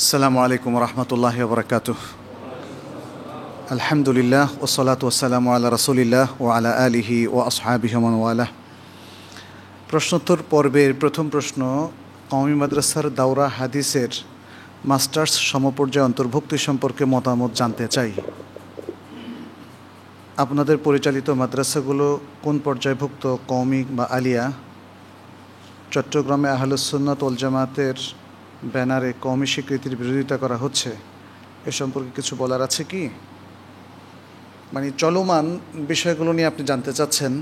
আসসালামু আলাইকুম রহমতুল্লাহি ওয়া বারাকাতুহু। আলহামদুলিল্লাহ ওয়াসসালাতু ওয়াসসালামু আলা রাসূলিল্লাহ ওয়া আলা আলিহি ওয়া আসহাবিহি ওয়া মান ওয়ালাহ। প্রশ্নোত্তর পর্বের প্রথম প্রশ্ন, কওমি মাদ্রাসার দাওরা হাদিসের মাস্টার্স সমপর্যায়ে অন্তর্ভুক্তি সম্পর্কে মতামত জানতে চাই। আপনাদের পরিচালিত মাদ্রাসাগুলো কোন পর্যায়ভুক্ত, কওমি বা আলিয়া? চট্টগ্রামে আহলুস সুন্নাত ওয়াল জামাতের ব্যানারে কওমি স্বীকৃতির বিরোধিতা করা হচ্ছে, এ সম্পর্কে কিছু বলার আছে কি? মানে চলমান বিষয়গুলো নিয়ে আপনি জানতে চাচ্ছেন।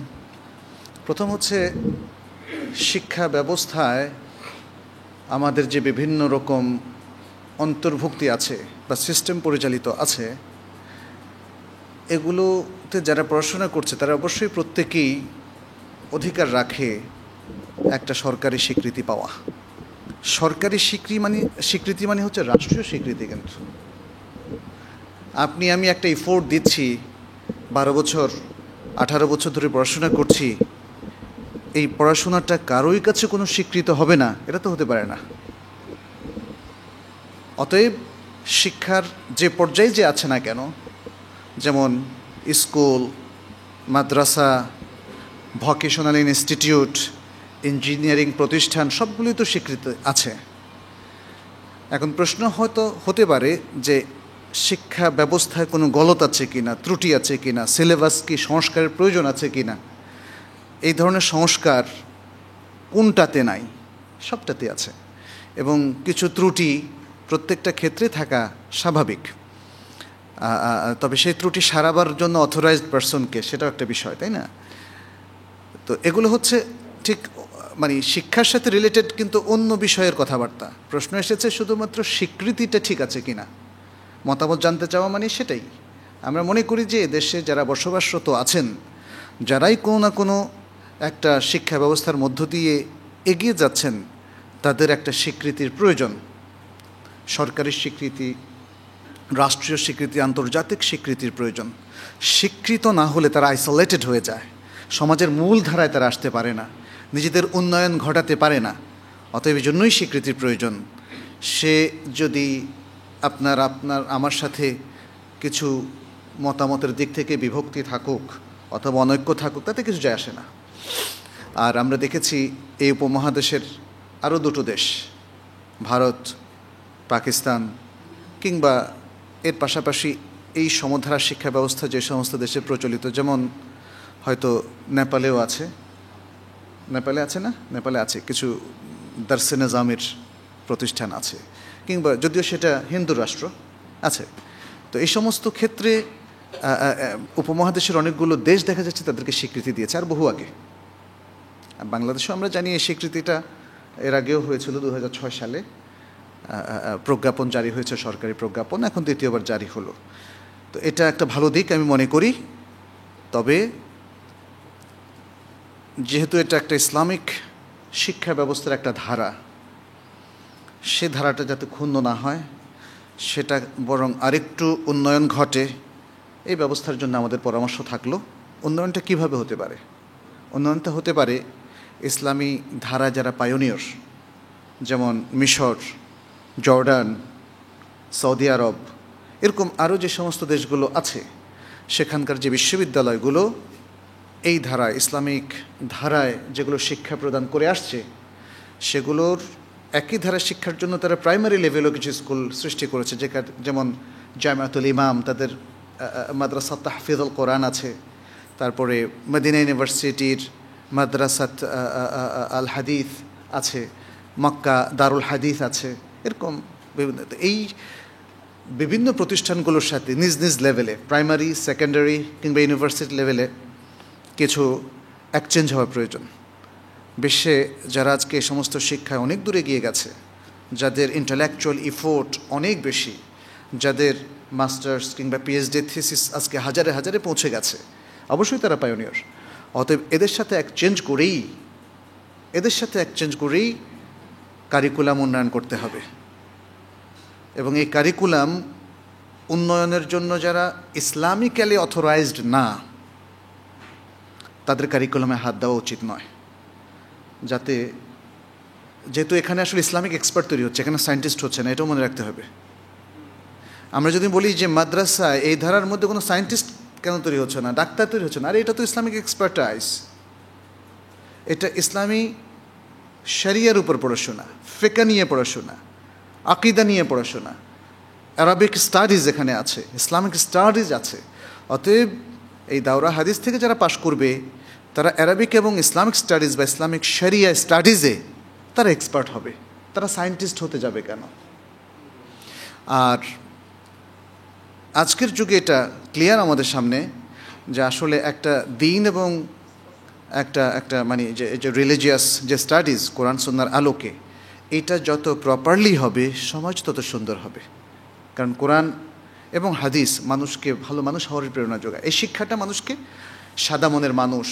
প্রথম হচ্ছে, শিক্ষা ব্যবস্থায় আমাদের যে বিভিন্ন রকম অন্তর্ভুক্তি আছে বা সিস্টেম পরিচালিত আছে, এগুলোতে যারা পড়াশোনা করছে তারা অবশ্যই প্রত্যেকেই অধিকার রাখে একটা সরকারি স্বীকৃতি পাওয়া। সরকারি স্বীকৃতি মানে হচ্ছে রাষ্ট্রীয় স্বীকৃতি। কিন্তু আপনি আমি একটা এফোর্ট দিচ্ছি, 12 বছর 18 বছর ধরে পড়াশোনা করছি, এই পড়াশোনাটা কারোই কাছে কোনো স্বীকৃত হবে না, এটা তো হতে পারে না। অতএব শিক্ষার যে পর্যায়ে যে আছে না কেন, যেমন স্কুল, মাদ্রাসা, ভোকেশনাল ইনস্টিটিউট, ইঞ্জিনিয়ারিং প্রতিষ্ঠান, সবগুলোই তো স্বীকৃত আছে। এখন প্রশ্ন হয়তো হতে পারে যে শিক্ষা ব্যবস্থায় কোনো গলত আছে কি না, ত্রুটি আছে কি না, সিলেবাস কি সংস্কারের প্রয়োজন আছে কি না। এই ধরনের সংস্কার কোনটাতে নাই? সবটাতে আছে, এবং কিছু ত্রুটি প্রত্যেকটা ক্ষেত্রে থাকা স্বাভাবিক। তবে সেই ত্রুটি সারাবার জন্য অথরাইজড পারসনকে, সেটাও একটা বিষয়, তাই না? তো এগুলো হচ্ছে ঠিক শিক্ষার সাথে রিলেটেড, কিন্তু অন্য বিষয়ের কথাবার্তা। প্রশ্ন এসেছে শুধুমাত্র স্বীকৃতিটা ঠিক আছে কি না, মতামত জানতে চাওয়া সেটাই। আমরা মনে করি যে দেশে যারা বসবাসরত আছেন, যারাই কোনো না কোনো একটা শিক্ষা ব্যবস্থার মধ্য দিয়ে এগিয়ে যাচ্ছেন, তাদের একটা স্বীকৃতির প্রয়োজন। সরকারি স্বীকৃতি, রাষ্ট্রীয় স্বীকৃতি, আন্তর্জাতিক স্বীকৃতির প্রয়োজন। স্বীকৃত না হলে তারা আইসোলেটেড হয়ে যায়, সমাজের মূল ধারায় তারা আসতে পারে না, নিজেদের উন্নয়ন ঘটাতে পারে না। অতএব জন্যই স্বীকৃতির প্রয়োজন। সে যদি আপনার আমার সাথে কিছু মতামতের দিক থেকে বিভক্তি থাকুক অথবা অনৈক্য থাকুক, তাতে কিছু যায় আসে না। আর আমরা দেখেছি এই উপমহাদেশের আরও দুটো দেশ, ভারত, পাকিস্তান, কিংবা এর পাশাপাশি এই সমধারা শিক্ষা ব্যবস্থা যে সমস্ত দেশে প্রচলিত, যেমন হয়তো নেপালেও আছে, নেপালে আছে না, নেপালে আছে কিছু দারসে নিজামের প্রতিষ্ঠান আছে, কিংবা যদিও সেটা হিন্দু রাষ্ট্র আছে। তো এই সমস্ত ক্ষেত্রে উপমহাদেশের অনেকগুলো দেশ দেখা যাচ্ছে তাদেরকে স্বীকৃতি দিয়েছে, আর বহু আগে। বাংলাদেশেও আমরা জানি এই স্বীকৃতিটা এর আগেও হয়েছিল, 2006 সালে প্রজ্ঞাপন জারি হয়েছে, সরকারি প্রজ্ঞাপন, এখন দ্বিতীয়বার জারি হলো। তো এটা একটা ভালো দিক আমি মনে করি। তবে যেহেতু এটা একটা ইসলামিক শিক্ষা ব্যবস্থার একটা ধারা, সে ধারাটা যাতে ক্ষুণ্ণ না হয়, সেটা বরং আরেকটু উন্নয়ন ঘটে, এই ব্যবস্থার জন্য আমাদের পরামর্শ থাকলো। উন্নয়নটা কিভাবে হতে পারে? উন্নয়নটা হতে পারে ইসলামী ধারা যারা পায়োনিয়র, যেমন মিশর, জর্ডান, সৌদি আরব, এরকম আরও যে সমস্ত দেশগুলো আছে, সেখানকার যে বিশ্ববিদ্যালয়গুলো এই ধারায়, ইসলামিক ধারায় যেগুলো শিক্ষা প্রদান করে আসছে, সেগুলোর একই ধারায় শিক্ষার জন্য তারা প্রাইমারি লেভেলও কিছু স্কুল সৃষ্টি করেছে, যেমন জামিয়াতুল ইমাম, তাদের মাদ্রাসাত তাহফিজুল কোরআন আছে, তারপরে মদিনা ইউনিভার্সিটির মাদ্রাসাত আল হাদিস আছে, মক্কা দারুল হাদিস আছে, এরকম এই বিভিন্ন প্রতিষ্ঠানগুলোর সাথে নিজ নিজ লেভেলে, প্রাইমারি, সেকেন্ডারি কিংবা ইউনিভার্সিটি লেভেলে কিছু এক্সচেঞ্জ হওয়া প্রয়োজন। বিশ্বে যারা আজকে এই সমস্ত শিক্ষায় অনেক দূরে গিয়ে গেছে, যাদের ইন্টালেকচুয়াল ইফোর্ট অনেক বেশি, যাদের মাস্টার্স কিংবা পিএইচডি থিসিস আজকে হাজারে হাজারে পৌঁছে গেছে, অবশ্যই তারা পায়োনিয়র। অতএব এদের সাথে এক্সচেঞ্জ করেই কারিকুলাম উন্নয়ন করতে হবে। এবং এই কারিকুলাম উন্নয়নের জন্য যারা ইসলামিক্যালি অথরাইজড না, তাদের কারিকুলামে হাত দেওয়া উচিত নয়, যাতে যেহেতু এখানে আসলে ইসলামিক এক্সপার্ট তৈরি হচ্ছে, এখানে সায়েন্টিস্ট হচ্ছে না, এটাও মনে রাখতে হবে। আমরা যদি বলি যে মাদ্রাসায় এই ধারার মধ্যে কোনো সায়েন্টিস্ট কেন তৈরি হচ্ছে না, ডাক্তার তৈরি হচ্ছে না, আরে এটা তো ইসলামিক এক্সপার্টাইজ, এটা ইসলামী শরিয়ার উপর পড়াশোনা, ফিকহ নিয়ে পড়াশোনা, আকীদা নিয়ে পড়াশোনা, আরবিক স্টাডিজ এখানে আছে, ইসলামিক স্টাডিজ আছে। অতএব এই দাওরা হাদিস থেকে যারা পাশ করবে তারা আরবিক এবং ইসলামিক স্টাডিজ বা ইসলামিক শরিয়া স্টাডিজে তারা এক্সপার্ট হবে, তারা সায়েন্টিস্ট হতে যাবে কেন? আর আজকের যুগে এটা ক্লিয়ার আমাদের সামনে যে আসলে একটা দিন এবং একটা মানে যে রিলিজিয়াস যে স্টাডিজ কোরআন সুন্নাহর আলোকে, এটা যত প্রপারলি হবে সমাজ তত সুন্দর হবে। কারণ কোরআন এবং হাদিস মানুষকে ভালো মানুষ হওয়ার প্রেরণা যোগায়। এই শিক্ষাটা মানুষকে সাদা মনের মানুষ,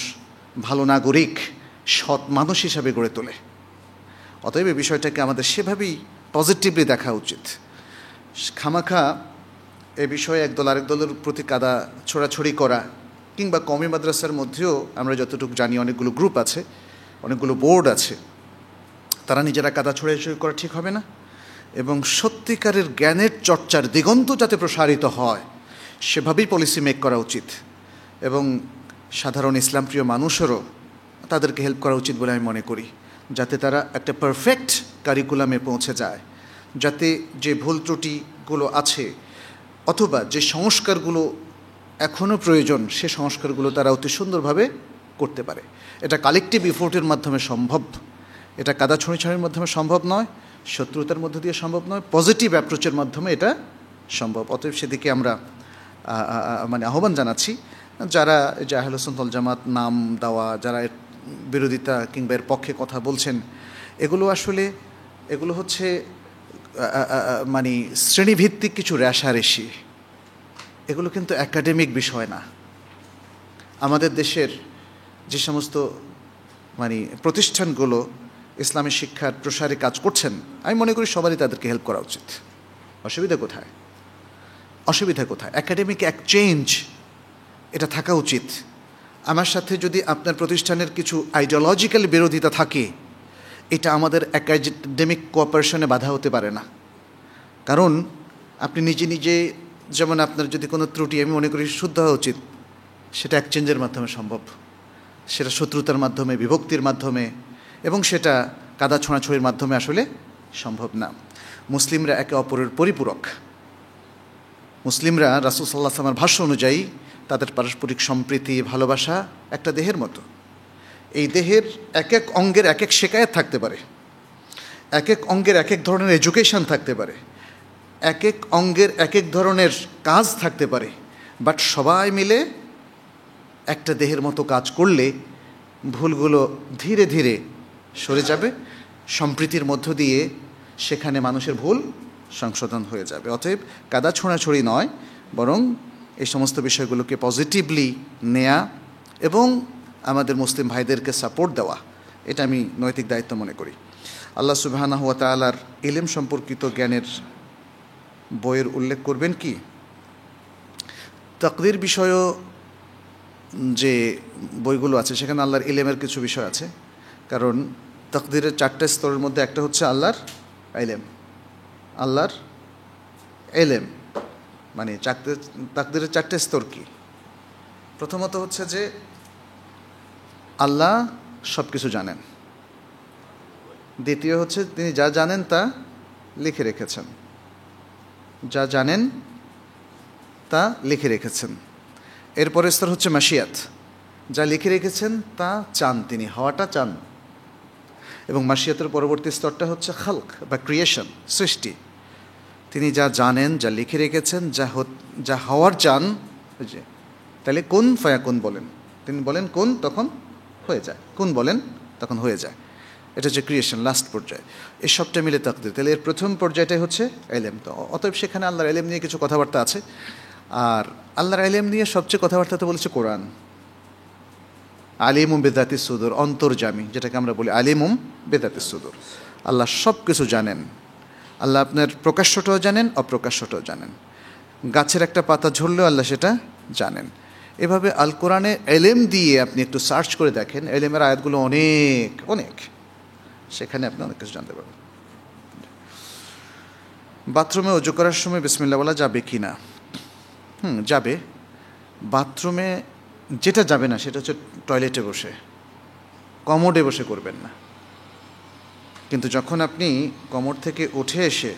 ভালো নাগরিক, সৎ মানুষ হিসাবে গড়ে তোলে। অতএব এই বিষয়টাকে আমাদের সেভাবেই পজিটিভলি দেখা উচিত। খামাখা এ বিষয়ে একদল আরেক দলের প্রতি কাদা ছোড়াছড়ি করা, কিংবা কওমি মাদ্রাসার মধ্যেও আমরা যতটুকু জানি অনেকগুলো গ্রুপ আছে, অনেকগুলো বোর্ড আছে, তারা নিজেরা কাদা ছোড়াছড়ি করা ঠিক হবে না। এবং সত্যিকারের জ্ঞানের চর্চার দিগন্ত যাতে প্রসারিত হয় সেভাবেই পলিসি মেক করা উচিত। এবং সাধারণ ইসলামপ্রিয় মানুষেরও তাদেরকে হেল্প করা উচিত বলে আমি মনে করি, যাতে তারা একটা পারফেক্ট কারিকুলামে পৌঁছে যায়, যাতে যে ভুল ত্রুটিগুলো আছে অথবা যে সংস্কারগুলো এখনও প্রয়োজন সে সংস্কারগুলো তারা অতি সুন্দরভাবে করতে পারে। এটা কালেকটিভ এফোর্টের মাধ্যমে সম্ভব, এটা কাদা ছড়িছড়ির মাধ্যমে সম্ভব নয়, শত্রুতার মধ্য দিয়ে সম্ভব নয়, পজিটিভ অ্যাপ্রোচের মাধ্যমে এটা সম্ভব। অতএব সেদিকে আমরা মানে আহ্বান জানাচ্ছি, যারা যে আহলে সুন্নাত ওয়াল জামাত নাম দেওয়া, যারা এর বিরোধিতা কিংবা এর পক্ষে কথা বলছেন, এগুলো হচ্ছে মানে শ্রেণীভিত্তিক কিছু রেষারেষি, এগুলো কিন্তু একাডেমিক বিষয় না। আমাদের দেশের যে সমস্ত মানে প্রতিষ্ঠানগুলো ইসলামী শিক্ষার প্রসারে কাজ করছেন, আমি মনে করি সবারই তাদেরকে হেল্প করা উচিত। অসুবিধা কোথায়? একাডেমিক এক্সচেঞ্জ এটা থাকা উচিত। আমার সাথে যদি আপনার প্রতিষ্ঠানের কিছু আইডিওলজিক্যাল বিরোধিতা থাকে, এটা আমাদের একাডেমিক কোঅপারেশনে বাধা হতে পারে না। কারণ আপনি নিজে যেমন আপনার যদি কোনো ত্রুটি আমি মনে করি শুদ্ধ হওয়া উচিত, সেটা এক্সচেঞ্জের মাধ্যমে সম্ভব, সেটা শত্রুতার মাধ্যমে, বিভক্তির মাধ্যমে এবং সেটা কাদা ছোঁড়াছড়ির মাধ্যমে আসলে সম্ভব না। মুসলিমরা একে অপরের পরিপূরক। মুসলিমরা রাসূল সাল্লাল্লাহু আলাইহি ওয়াসাল্লামের ভাষ্য অনুযায়ী তাদের পারস্পরিক সম্প্রীতি, ভালোবাসা একটা দেহের মতো। এই দেহের এক এক অঙ্গের এক এক শেকায়েত থাকতে পারে, এক এক অঙ্গের এক এক ধরনের এডুকেশন থাকতে পারে, এক এক অঙ্গের এক এক ধরনের কাজ থাকতে পারে, বাট সবাই মিলে একটা দেহের মতো কাজ করলে ভুলগুলো ধীরে ধীরে সরে যাবে, সম্প্রীতির মধ্য দিয়ে সেখানে মানুষের ভুল সংশোধন হয়ে যাবে। অতএব কাদা ছোঁড়াছড়ি নয়, বরং এই সমস্ত বিষয়গুলোকে পজিটিভলি নেয়া এবং আমাদের মুসলিম ভাইদেরকে সাপোর্ট দেওয়া, এটা আমি নৈতিক দায়িত্ব মনে করি। আল্লাহ সুবহানাহু ওয়া তাআলার ইলম সম্পর্কিত জ্ঞানের বইয়ের উল্লেখ করবেন কি? তাকদীর বিষয়ও যে বইগুলো আছে সেখানে আল্লাহর ইলমের কিছু বিষয় আছে। কারণ তাকদীরের 4টা স্তরের মধ্যে একটা হচ্ছে আল্লাহর ইলম, মানে তাকদীরের 4টে স্তর কি? প্রথমত হচ্ছে যে আল্লাহ সব কিছু জানেন। দ্বিতীয় হচ্ছে তিনি যা জানেন তা লিখে রেখেছেন, যা জানেন তা লিখে রেখেছেন। এরপরের স্তর হচ্ছে মাশিয়াত, যা লিখে রেখেছেন তা চান, তিনি হওয়াটা চান। এবং মাশিয়াতের পরবর্তী স্তরটা হচ্ছে খালক বা ক্রিয়েশন, সৃষ্টি। তিনি যা জানেন, যা লিখে রেখেছেন, যা হওয়ার চান, তাহলে কুন ফায়াকুন বলেন, তিনি বলেন কুন, তখন হয়ে যায়, কুন বলেন তখন হয়ে যায়। এটা হচ্ছে ক্রিয়েশন, লাস্ট পর্যায়ে। এই সবটা মিলে তাকদীর। তাহলে এর প্রথম পর্যায়টাই হচ্ছে ইলম। তো অতএব সেখানে আল্লাহর ইলম নিয়ে কিছু কথাবার্তা আছে। আর আল্লাহর ইলম নিয়ে সবচেয়ে কথাবার্তা তো বলেছে কোরআন। আলিমুম বিযাতিস সুদূর, অন্তর্যামী, যেটাকে আমরা বলি আলিমুম বিযাতিস সুদূর। আল্লাহ সব কিছু জানেন। আল্লাহ আপনার প্রকাশ্যটাও জানেন, অপ্রকাশ্যটাও জানেন। গাছের একটা পাতা ঝরলেও আল্লাহ সেটা জানেন। এভাবে আল কোরআনে ইলম দিয়ে আপনি একটু সার্চ করে দেখেন, ইলমের আয়াতগুলো অনেক অনেক। সেখানে আপনি অনেক কিছু জানতে পারবেন। বাথরুমে অজু করার সময় বিসমিল্লাহ বলা যাবে কি না? যাবে। বাথরুমে যেটা যাবে না সেটা হচ্ছে টয়লেটে বসে, কমোডে বসে করবেন না। কিন্তু যখন আপনি কমোড থেকে উঠে এসে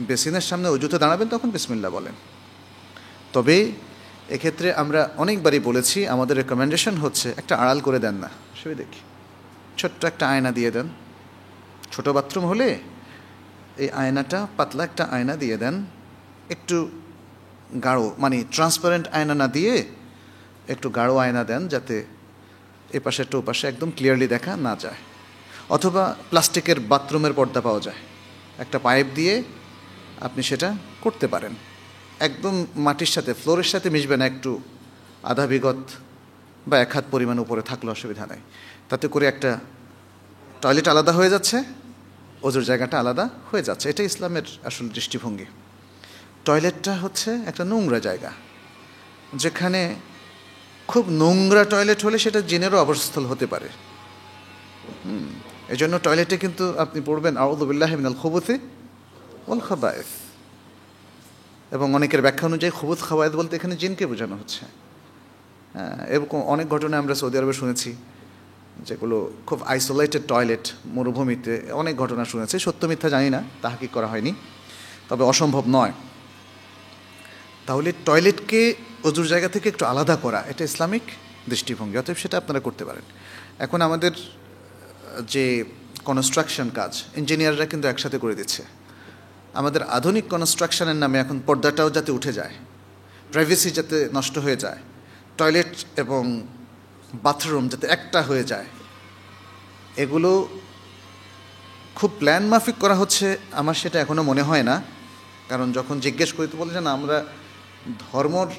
বেসিনের সামনে অজুতে দাঁড়াবেন তখন বিসমিল্লাহ বলেন। তবে এক্ষেত্রে আমরা অনেকবারই বলেছি, আমাদের রেকমেন্ডেশন হচ্ছে একটা আড়াল করে দেন না, সে দেখি ছোট্ট একটা আয়না দিয়ে দেন। ছোট বাথরুম হলে এই আয়নাটা, পাতলা একটা আয়না দিয়ে দেন, একটু গাঢ়, মানে ট্রান্সপারেন্ট আয়না না দিয়ে একটু গাঢ় আয়না দেন, যাতে এ পাশে একটা ও পাশে একদম ক্লিয়ারলি দেখা না যায়। অথবা প্লাস্টিকের বাথরুমের পর্দা পাওয়া যায়, একটা পাইপ দিয়ে আপনি সেটা করতে পারেন। একদম মাটির সাথে, ফ্লোরের সাথে মিশবে না, একটু আধা বিঘত বা 1 হাত পরিমাণ উপরে থাকলে অসুবিধা নেই। তাতে করে একটা টয়লেট আলাদা হয়ে যাচ্ছে, অজুর জায়গাটা আলাদা হয়ে যাচ্ছে। এটা ইসলামের আসল দৃষ্টিভঙ্গি। টয়লেটটা হচ্ছে একটা নোংরা জায়গা, যেখানে খুব নোংরা টয়লেট হলে সেটা জিনেরও আবাসস্থল হতে পারে। এই জন্য টয়লেটে কিন্তু আপনি পড়বেন আউযু বিল্লাহি মিনাল খুবুথি ওয়াল খাবায়েথ। এবং অনেকের ব্যাখ্যা অনুযায়ী খুবুথ খাবায়েথ বলতে এখানে জিনকে বোঝানো হচ্ছে। এরকম অনেক ঘটনা আমরা সৌদি আরবে শুনেছি, যেগুলো খুব আইসোলেটেড টয়লেট, মরুভূমিতে অনেক ঘটনা শুনেছি। সত্য মিথ্যা জানি না, তাহকিক করা হয়নি, তবে অসম্ভব নয়। তাহলে টয়লেটকে অজুর জায়গা থেকে একটু আলাদা করা, এটা ইসলামিক দৃষ্টিভঙ্গি, অতএব সেটা আপনারা করতে পারেন। এখন আমাদের যে কনস্ট্রাকশন কাজ, ইঞ্জিনিয়াররা কিন্তু একসাথে করে দিচ্ছে। আমাদের আধুনিক কনস্ট্রাকশনের নামে এখন পর্দাটাও যাতে উঠে যায়, প্রাইভেসি যাতে নষ্ট হয়ে যায়, টয়লেট এবং বাথরুম যাতে একটা হয়ে যায়, এগুলো খুব প্ল্যান মাফিক করা হচ্ছে। আমার সেটা এখনও মনে হয় না, কারণ যখন জিজ্ঞেস করি তো বলে যে না, আমরা ধর্মর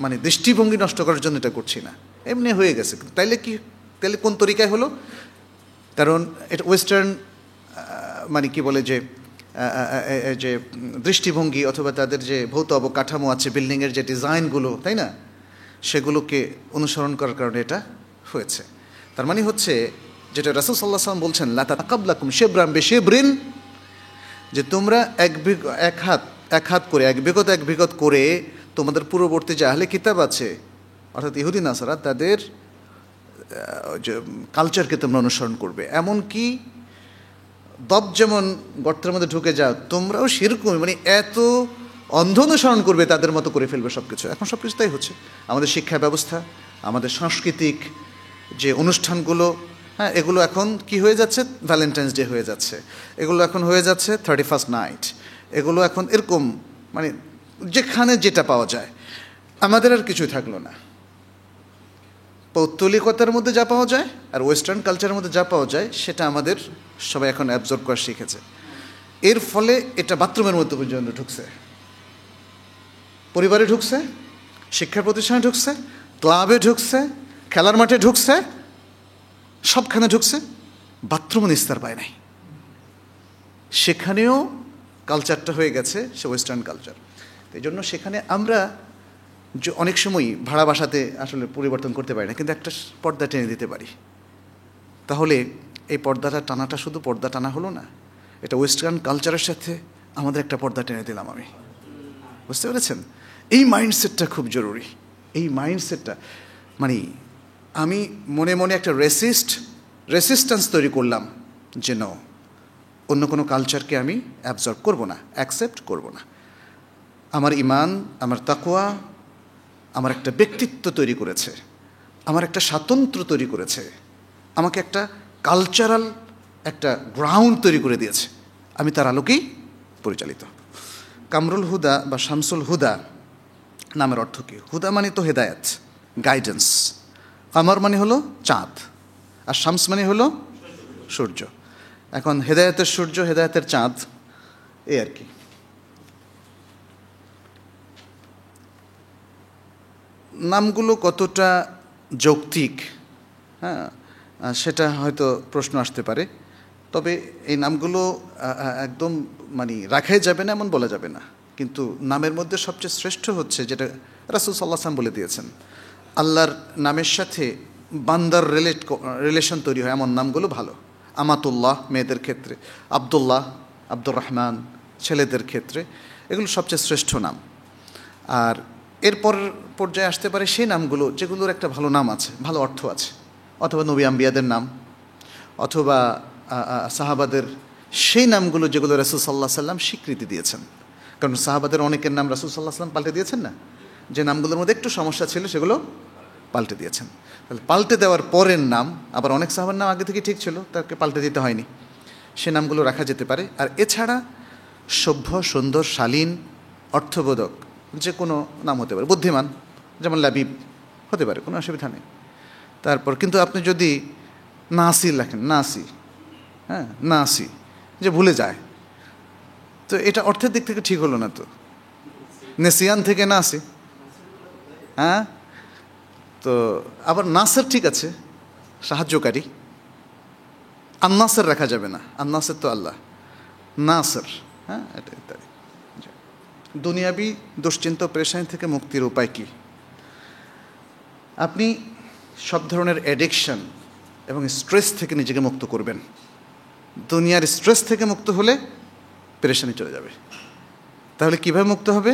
মানে দৃষ্টিভঙ্গি নষ্ট করার জন্য এটা করছি না, এমনি হয়ে গেছে। তাইলে কি, তাহলে কোন তরিকায় হলো? কারণ এটা ওয়েস্টার্ন মানে কি বলে যে যে দৃষ্টিভঙ্গি অথবা তাদের যে ভৌত অবকাঠামো আছে, বিল্ডিংয়ের যে ডিজাইনগুলো, তাই না, সেগুলোকে অনুসরণ করার কারণে এটা হয়েছে। তার মানে হচ্ছে যেটা রাসূল সাল্লাল্লাহু আলাইহি ওয়াসাল্লাম বলছেন, লা তাকাবলাকুম শিবরান বিশিবরিন, যে তোমরা এক হাত করে, এক বিগত করে তোমাদের পূর্ববর্তী যে আহলে কিতাব আছে, অর্থাৎ ইহুদি নাসারা, তাদের যে কালচারকে তোমরা অনুসরণ করবে। এমনকি দব যেমন গর্তের মধ্যে ঢুকে যাও, তোমরাও সেরকম, মানে এত অন্ধ অনুসরণ করবে, তাদের মতো করে ফেলবে সব কিছু। এখন সব কিছু তাই হচ্ছে। আমাদের শিক্ষা ব্যবস্থা, আমাদের সাংস্কৃতিক যে অনুষ্ঠানগুলো, এগুলো এখন কি হয়ে যাচ্ছে, ভ্যালেন্টাইন্স ডে হয়ে যাচ্ছে, এগুলো এখন হয়ে যাচ্ছে 31st নাইট, এগুলো এখন এরকম, মানে যেখানে যেটা পাওয়া যায়। আমাদের আর কিছুই থাকলো না। পৌত্তলিকতার মধ্যে যা পাওয়া যায় আর ওয়েস্টার্ন কালচারের মধ্যে যা পাওয়া যায়, সেটা আমাদের সবাই এখন অ্যাবজর্ব করা শিখেছে। এর ফলে এটা বাথরুমের মধ্যে পর্যন্ত ঢুকছে, পরিবারে ঢুকছে, শিক্ষা প্রতিষ্ঠানে ঢুকছে, ক্লাবে ঢুকছে, খেলার মাঠে ঢুকছে, সবখানে ঢুকছে, বাথরুমও নিস্তার পায় নাই। সেখানেও কালচারটা হয়ে গেছে সে ওয়েস্টার্ন কালচার। এই জন্য সেখানে আমরা যে অনেক সময়ই ভাড়া বাসাতে আসলে পরিবর্তন করতে পারি না, কিন্তু একটা পর্দা টেনে দিতে পারি। তাহলে এই পর্দাটা টানাটা শুধু পর্দা টানা হলো না, এটা ওয়েস্টার্ন কালচারের সাথে আমাদের একটা পর্দা টেনে দিলাম আমি। বুঝতে পেরেছেন? এই মাইন্ডসেটটা খুব জরুরি। এই মাইন্ডসেটটা মানে আমি মনে মনে একটা রেসিস্ট্যান্স তৈরি করলাম, যে ন, অন্য কোনো কালচারকে আমি অ্যাবজর্ব করব না, অ্যাকসেপ্ট করব না। আমার ঈমান, আমার তাকওয়া আমার একটা ব্যক্তিত্ব তৈরি করেছে, আমার একটা স্বাতন্ত্র্য তৈরি করেছে, আমাকে একটা কালচারাল একটা গ্রাউন্ড তৈরি করে দিয়েছে। আমি তার আলোকেই পরিচালিত। কামরুল হুদা বা শামসুল হুদা নামের অর্থ কী? হুদা মানে তো হেদায়েত, গাইডেন্স। কামর মানে হলো চাঁদ, আর শামস মানে হলো সূর্য। এখন হেদায়েতের সূর্য, হেদায়েতের চাঁদ, এই আর কি। নামগুলো কতটা যৌক্তিক, সেটা হয়তো প্রশ্ন আসতে পারে। তবে এই নামগুলো একদম মানে রাখাই যাবে না এমন বলা যাবে না, কিন্তু নামের মধ্যে সবচেয়ে শ্রেষ্ঠ হচ্ছে যেটা রাসূল সাল্লাল্লাহু আলাইহি ওয়াসাল্লাম বলে দিয়েছেন, আল্লাহর নামের সাথে বান্দার রিলেশন তৈরি হয় এমন নামগুলো ভালো। আমাতুল্লাহ মেয়েদের ক্ষেত্রে, আব্দুল্লাহ, আব্দুর রহমান ছেলেদের ক্ষেত্রে, এগুলো সবচেয়ে শ্রেষ্ঠ নাম। আর এরপর পর্যায়ে আসতে পারে সেই নামগুলো যেগুলোর একটা ভালো নাম আছে, ভালো অর্থ আছে, অথবা নবী আম্বিয়াদের নাম, অথবা সাহাবাদের সেই নামগুলো যেগুলো রাসূল সাল্লাল্লাহু আলাইহি সাল্লাম স্বীকৃতি দিয়েছেন। কারণ সাহাবাদের অনেকের নাম রাসূল সাল্লাল্লাহু আলাইহি সাল্লাম পাল্টে দিয়েছেন না, যে নামগুলোর মধ্যে একটু সমস্যা ছিল সেগুলো পাল্টে দিয়েছেন। তাহলে পাল্টে দেওয়ার পরের নাম, আবার অনেক সাহাবার নাম আগে থেকে ঠিক ছিল, তাকে পাল্টে দিতে হয়নি, সে নামগুলো রাখা যেতে পারে। আর এছাড়া সভ্য, সুন্দর, শালীন, অর্থবোধক যে কোনো নাম হতে পারে, বুদ্ধিমান যেমন লাবিব হতে পারে, কোনো অসুবিধা নেই। তারপর কিন্তু আপনি যদি নাসি লেখেন, নাসি, হ্যাঁ নাসি, যে ভুলে যায়, তো এটা অর্থের দিক থেকে ঠিক হলো না তো। নেসিয়ান থেকে নাসি, হ্যাঁ। তো আবার নাসের ঠিক আছে, সাহায্যকারী। আন্নাসের রাখা যাবে না, আন্নাসের তো আল্লাহ, নাসের, হ্যাঁ, এটা ইত্যাদি। দুনিয়াবি দুশ্চিন্তা পেরেশানি থেকে মুক্তির উপায় কি? আপনি সব ধরনের অ্যাডিকশন এবং স্ট্রেস থেকে নিজেকে মুক্ত করবেন। দুনিয়ার স্ট্রেস থেকে মুক্ত হলে পেরেশানি চলে যাবে। তাহলে কীভাবে মুক্ত হবে?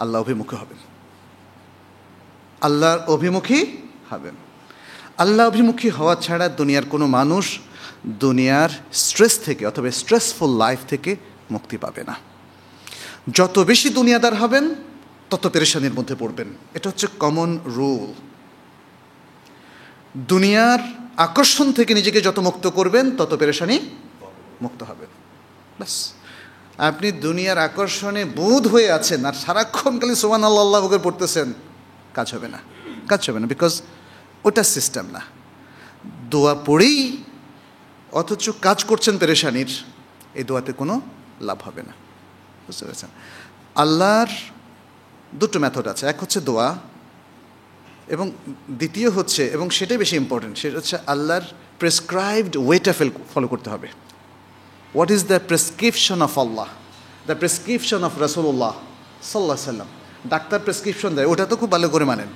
আল্লাহ অভিমুখী হবেন, আল্লাহর অভিমুখী হবেন। আল্লাহ অভিমুখী হওয়া ছাড়া দুনিয়ার কোনো মানুষ দুনিয়ার স্ট্রেস থেকে অথবা স্ট্রেসফুল লাইফ থেকে মুক্তি পাবে না। যত বেশি দুনিয়াদার হবেন তত পেরেশানির মধ্যে পড়বেন, এটা হচ্ছে কমন রুল। দুনিয়ার আকর্ষণ থেকে নিজেকে যত মুক্ত করবেন তত পেরেশানি মুক্ত হবেন। ব্যাস, আপনি দুনিয়ার আকর্ষণে বোধ হয়ে আছেন আর সারাক্ষণ খালি সুবহানাল্লাহ আল্লাহু আকবার পড়তেছেন, কাজ হবে না, কাজ হবে না, বিকজ ওটা সিস্টেম না। দোয়া পড়েই অথচ কাজ করছেন পেরেশানির, এই দোয়াতে কোনো লাভ হবে না, বুঝতে পেরেছেন? আল্লাহর দুটো মেথড আছে, এক হচ্ছে দোয়া এবং দ্বিতীয় হচ্ছে, এবং সেটাই বেশি ইম্পর্টেন্ট, সেটা হচ্ছে আল্লাহর প্রেসক্রাইবড ওয়েটা ফলো করতে হবে। What is the prescription of Allah, the prescription of Rasulullah সাল্লাল্লাহু আলাইহি সাল্লাম। ডাক্তার প্রেসক্রিপশন দেয়, ওটা তো খুব ভালো করে মানেন।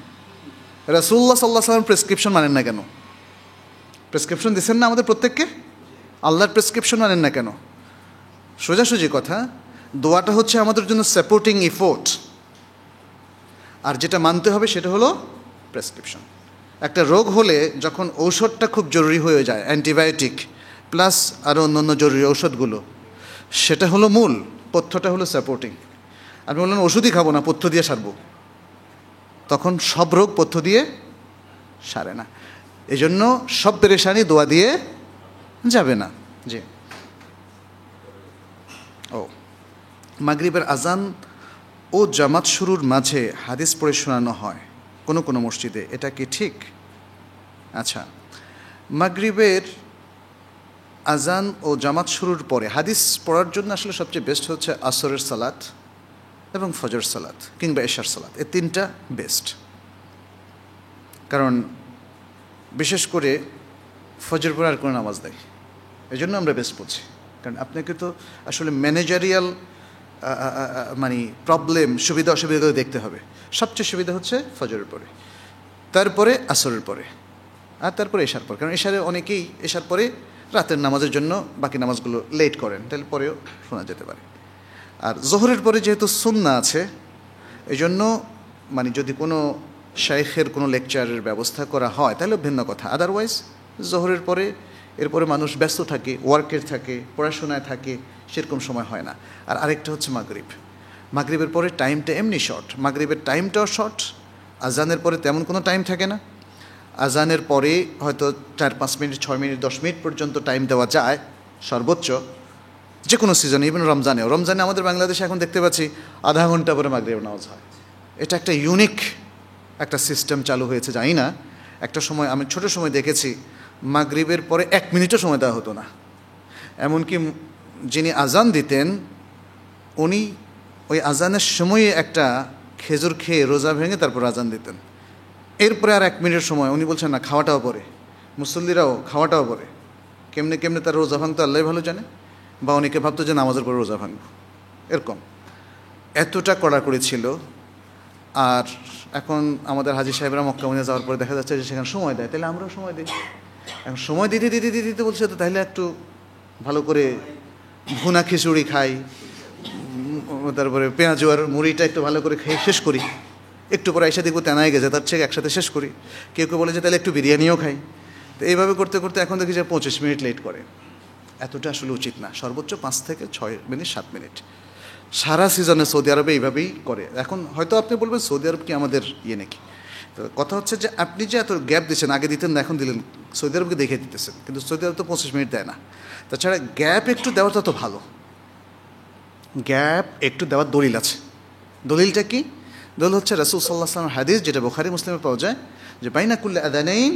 রাসূলুল্লাহ সাল্লাল্লাহু আলাইহি সাল্লাম প্রেসক্রিপশন মানেন না কেন? প্রেসক্রিপশন দিচ্ছেন না আমাদের প্রত্যেককে, আল্লাহর প্রেসক্রিপশন মানেন না কেন? সোজাসুজি কথা, দোয়াটা হচ্ছে আমাদের জন্য সাপোর্টিং এফোর্ট, আর যেটা মানতে হবে সেটা হলো প্রেসক্রিপশন। একটা রোগ হলে যখন ঔষধটা খুব জরুরি হয়ে যায়, অ্যান্টিবায়োটিক প্লাস আরও অন্যান্য জরুরি ঔষধগুলো, সেটা হলো মূল, পথ্যটা হলো সাপোর্টিং। আপনি বললেন ওষুধই খাবো না, পথ্য দিয়ে সারবো, তখন সব রোগ পথ্য দিয়ে সারে না। এই জন্য সব পেরেশানি দোয়া দিয়ে যাবে না। জি, ও মাগরিবের আজান ও জামাত শুরুর মাঝে হাদিস পড়ে শোনানো হয় কোনো কোনো মসজিদে, এটা কি ঠিক? আচ্ছা, মাগরিবের আজান ও জামাত শুরুর পরে হাদিস পড়ার জন্য আসলে সবচেয়ে বেস্ট হচ্ছে আসরের সালাত এবং ফজর সালাত কিংবা এশার সালাত, এই তিনটা বেস্ট। কারণ বিশেষ করে ফজর পরে আর কোনো নামাজ নেই, এই জন্য আমরা বেস্ট পড়ছি। কারণ আপনাকে তো আসলে ম্যানেজারিয়াল মানে প্রবলেম, সুবিধা অসুবিধাগুলো দেখতে হবে। সবচেয়ে সুবিধা হচ্ছে ফজরের পরে, তারপরে আসরের পরে, আর তারপরে এশার পরে। কারণ এশারে অনেকেই এশার পরে রাতের নামাজের জন্য বাকি নামাজগুলো লেট করেন, তাহলে পরেও শোনা যেতে পারে। আর জোহরের পরে যেহেতু সুন্নাহ আছে, এই জন্য মানে যদি কোনো শাইখের কোনো লেকচারের ব্যবস্থা করা হয় তাহলে ভিন্ন কথা। আদারওয়াইজ জোহরের পরে, এরপরে মানুষ ব্যস্ত থাকে, ওয়ার্কের থাকে, পড়াশোনায় থাকে, সেরকম সময় হয় না। আর আরেকটা হচ্ছে মাগরিব, মাগরিবের পরে টাইমটা এমনি শর্ট, মাগরিবের টাইমটাও শর্ট, আজানের পরে তেমন কোনো টাইম থাকে না। আজানের পরে হয়তো 4-5 মিনিট, 6 মিনিট, 10 মিনিট পর্যন্ত টাইম দেওয়া যায় সর্বোচ্চ, যে কোনো সিজনে, ইভেন রমজানেও। রমজানে আমাদের বাংলাদেশে এখন দেখতে পাচ্ছি আধা ঘন্টা পরে মাগরিব নামাজ হয়। এটা একটা ইউনিক একটা সিস্টেম চালু হয়েছে, জানি না। একটা সময় আমি ছোটো সময় দেখেছি মাগরিবের পরে 1 মিনিটও সময় দেওয়া হতো না। এমনকি যিনি আজান দিতেন উনি ওই আজানের সময়ে একটা খেজুর খেয়ে রোজা ভেঙে তারপর আজান দিতেন। এরপরে আর 1 মিনিটের সময় উনি বলছেন না, খাওয়াটাও পরে, মুসল্লিরাও খাওয়াটাও পরে। কেমনে কেমনে তার রোজা ভাঙতো আল্লাহ ভালো জানে, বা অনেকে ভাবতো যে নামাজের পরে রোজা ভাঙব, এরকম এতটা কড়াকড়ি ছিল। আর এখন আমাদের হাজী সাহেবরা মক্কা মদিনা যাওয়ার পরে দেখা যাচ্ছে যে সেখানে সময় দেয়, তাহলে আমরাও সময় দিই। এখন সময় দিতে দিতে দিতে দিতে বলছে তো তাহলে একটু ভালো করে ভুনা খিচুড়ি খাই, তারপরে পেঁয়াজ আর মুড়িটা একটু ভালো করে খেয়ে শেষ করি, একটু পরে এসে দেখবো তেনায় গেছে, তার চেয়ে একসাথে শেষ করি। কেউ কেউ বলে যে তাহলে একটু বিরিয়ানিও খাই। তো এইভাবে করতে করতে এখন দেখি যে 25 মিনিট লেট করে। এতটা আসলে উচিত না, সর্বোচ্চ 5 থেকে 6 মিনিট 7 মিনিট। সারা সিজনে সৌদি আরবে এইভাবেই করে। এখন হয়তো আপনি বলবেন সৌদি আরব কি আমাদের নাকি? তো কথা হচ্ছে যে আপনি যে এত গ্যাপ দিচ্ছেন, আগে দিতেন না এখন দিলেন, সৌদি আরবকে দেখে দিতেছেন, কিন্তু সৌদি আরব তো 25 মিনিট দেয় না। তাছাড়া গ্যাপ একটু দেওয়াটা তো ভালো, গ্যাপ একটু দেওয়ার দলিল আছে। দলিলটা কি? দলিল হচ্ছে রাসূল সাল্লাল্লাহু আলাইহি ওয়াসাল্লামের হাদিস, যেটা বুখারী মুসলিমে পাওয়া যায়, যে বাইনা কুল্লি আযানাইন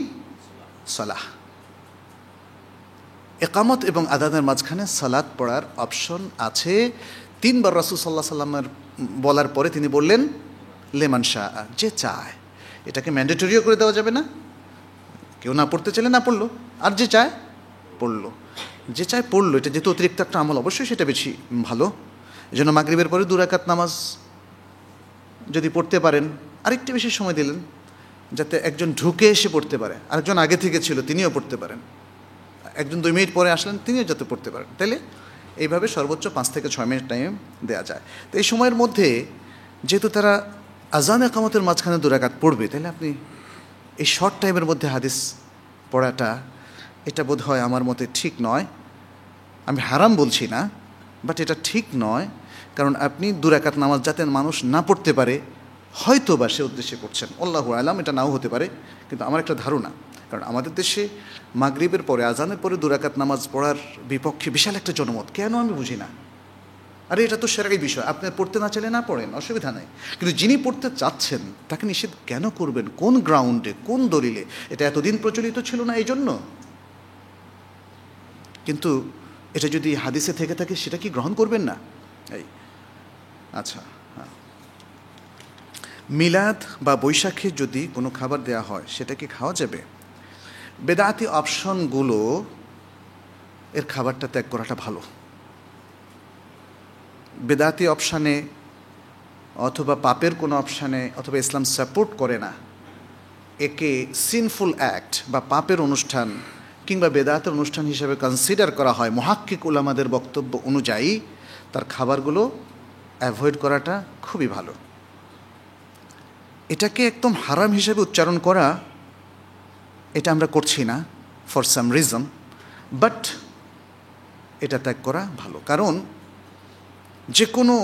সালাহ, ইকামত এবং আযানের মাঝখানে সালাত পড়ার অপশন আছে। 3 বার রাসূল সাল্লাল্লাহু আলাইহি ওয়াসাল্লামের বলার পরে তিনি বললেন লেমান শাআ, যে চায়। এটাকে ম্যান্ডেটরিও করে দেওয়া যাবে না, কেউ না পড়তে চাইলে না পড়লো, আর যে চায় পড়লো, যে চায় পড়লো। এটা যেহেতু অতিরিক্ত একটা আমল, অবশ্যই সেটা বেশি ভালো। এই জন্য মাগরিবের পরে 2 রাকাত নামাজ যদি পড়তে পারেন, আরেকটু বেশি সময় দিলেন যাতে একজন ঢুকে এসে পড়তে পারে, আরেকজন আগে থেকে ছিল তিনিও পড়তে পারেন, একজন 2 মিনিট পরে আসলেন তিনিও যাতে পড়তে পারেন। তাইলে এইভাবে সর্বোচ্চ 5 থেকে 6 মিনিট টাইম দেওয়া যায়। তো এই সময়ের মধ্যে যেহেতু তারা আজান ইকামতের মাঝখানে 2 রাকাত পড়বে, তাহলে আপনি এই শর্ট টাইমের মধ্যে হাদিস পড়াটা, এটা বোধ হয় আমার মতে ঠিক নয়। আমি হারাম বলছি না, বাট এটা ঠিক নয়। কারণ আপনি 2 রাকাত নামাজ যাতে মানুষ না পড়তে পারে, হয়তো বা সে উদ্দেশ্যে পড়ছেন, আল্লাহু আলাম, এটা নাও হতে পারে, কিন্তু আমার একটা ধারণা। কারণ আমাদের দেশে মাগরিবের পরে আজানের পরে 2 রাকাত নামাজ পড়ার বিপক্ষে বিশাল একটা জনমত, কেন আমি বুঝি না। আরে এটা তো শরঈ বিষয়, আপনি পড়তে না চাইলে না পড়েন, অসুবিধা নেই, কিন্তু যিনি পড়তে চাচ্ছেন তাকে নিষেধ কেন করবেন? কোন গ্রাউন্ডে, কোন দলিলে? এটা এতদিন প্রচলিত ছিল না এই জন্য। কিন্তু এটা যদি হাদিসে থেকে থাকে, সেটা কি গ্রহণ করবেন না? এই আচ্ছা, হ্যাঁ, মিলাদ বা বৈশাখে যদি কোনো খাবার দেয়া হয়, সেটা কি খাওয়া যাবে? বেদাতি অপশনগুলো, এর খাবারটা ত্যাগ করাটা ভালো। বেদাতি অপশানে অথবা পাপের কোনো অপশানে, অথবা ইসলাম সাপোর্ট করে না, একে সিনফুল অ্যাক্ট বা পাপের অনুষ্ঠান কিংবা বেদাতের অনুষ্ঠান হিসেবে কনসিডার করা হয় মুহাক্কিক উলামাদের বক্তব্য অনুযায়ী, তার খাবারগুলো অ্যাভয়েড করাটা খুবই ভালো। এটাকে একদম হারাম হিসেবে উচ্চারণ করা, এটা আমরা করছি না ফর সাম রিজন, বাট এটা ত্যাগ করা ভালো। কারণ যে কোনো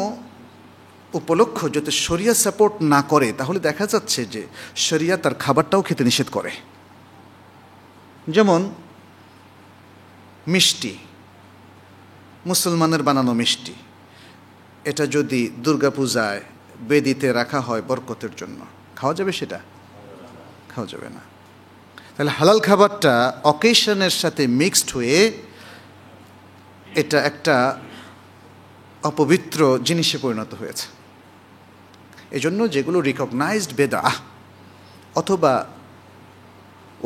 উপলক্ষ যদি শরিয়া সাপোর্ট না করে, তাহলে দেখা যাচ্ছে যে শরিয়া তার খাবারটাও খেতে নিষেধ করে। যেমন মিষ্টি, মুসলমানের বানানো মিষ্টি, এটা যদি দুর্গাপূজায় বেদিতে রাখা হয় বরকতের জন্য, খাওয়া যাবে? সেটা খাওয়া যাবে না। তাহলে হালাল খাবারটা অকেশনের সাথে মিক্সড হয়ে এটা একটা অপবিত্র জিনিসে পরিণত হয়েছে। এজন্য যেগুলো রিকগনাইজড বেদাহ অথবা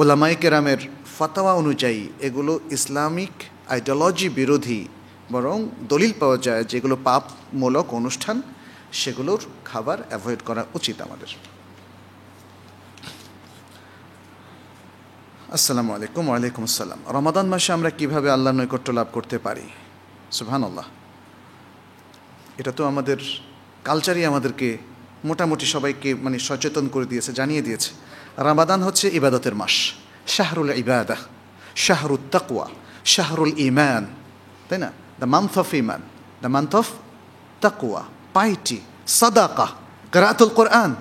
ওলামায়ে কেরামের ফাতাওয়া অনুযায়ী এগুলো ইসলামিক আইডিওলজি বিরোধী, বরং দলিল পাওয়া যায় যেগুলো পাপমূলক অনুষ্ঠান, সেগুলোর খাবার অ্যাভয়েড করা উচিত আমাদের। আসসালামু আলাইকুম। ওয়ালাইকুম আসসালাম। রমাদান মাসে আমরা কিভাবে আল্লাহর নৈকট্য লাভ করতে পারি? সুবহানাল্লাহ, এটা তো আমাদের কালচারই আমাদেরকে মোটামুটি সবাইকে সচেতন করে দিয়েছে, জানিয়ে দিয়েছে। রমাদান হচ্ছে ইবাদতের মাস, শাহরুল ইবাদা, শাহরুত তাকওয়া, শাহরুল ইমান, তাই না? The month of Iman, the month of তাকওয়া, পাইটি, সাদাকা, কিরাআতুল কোরআন,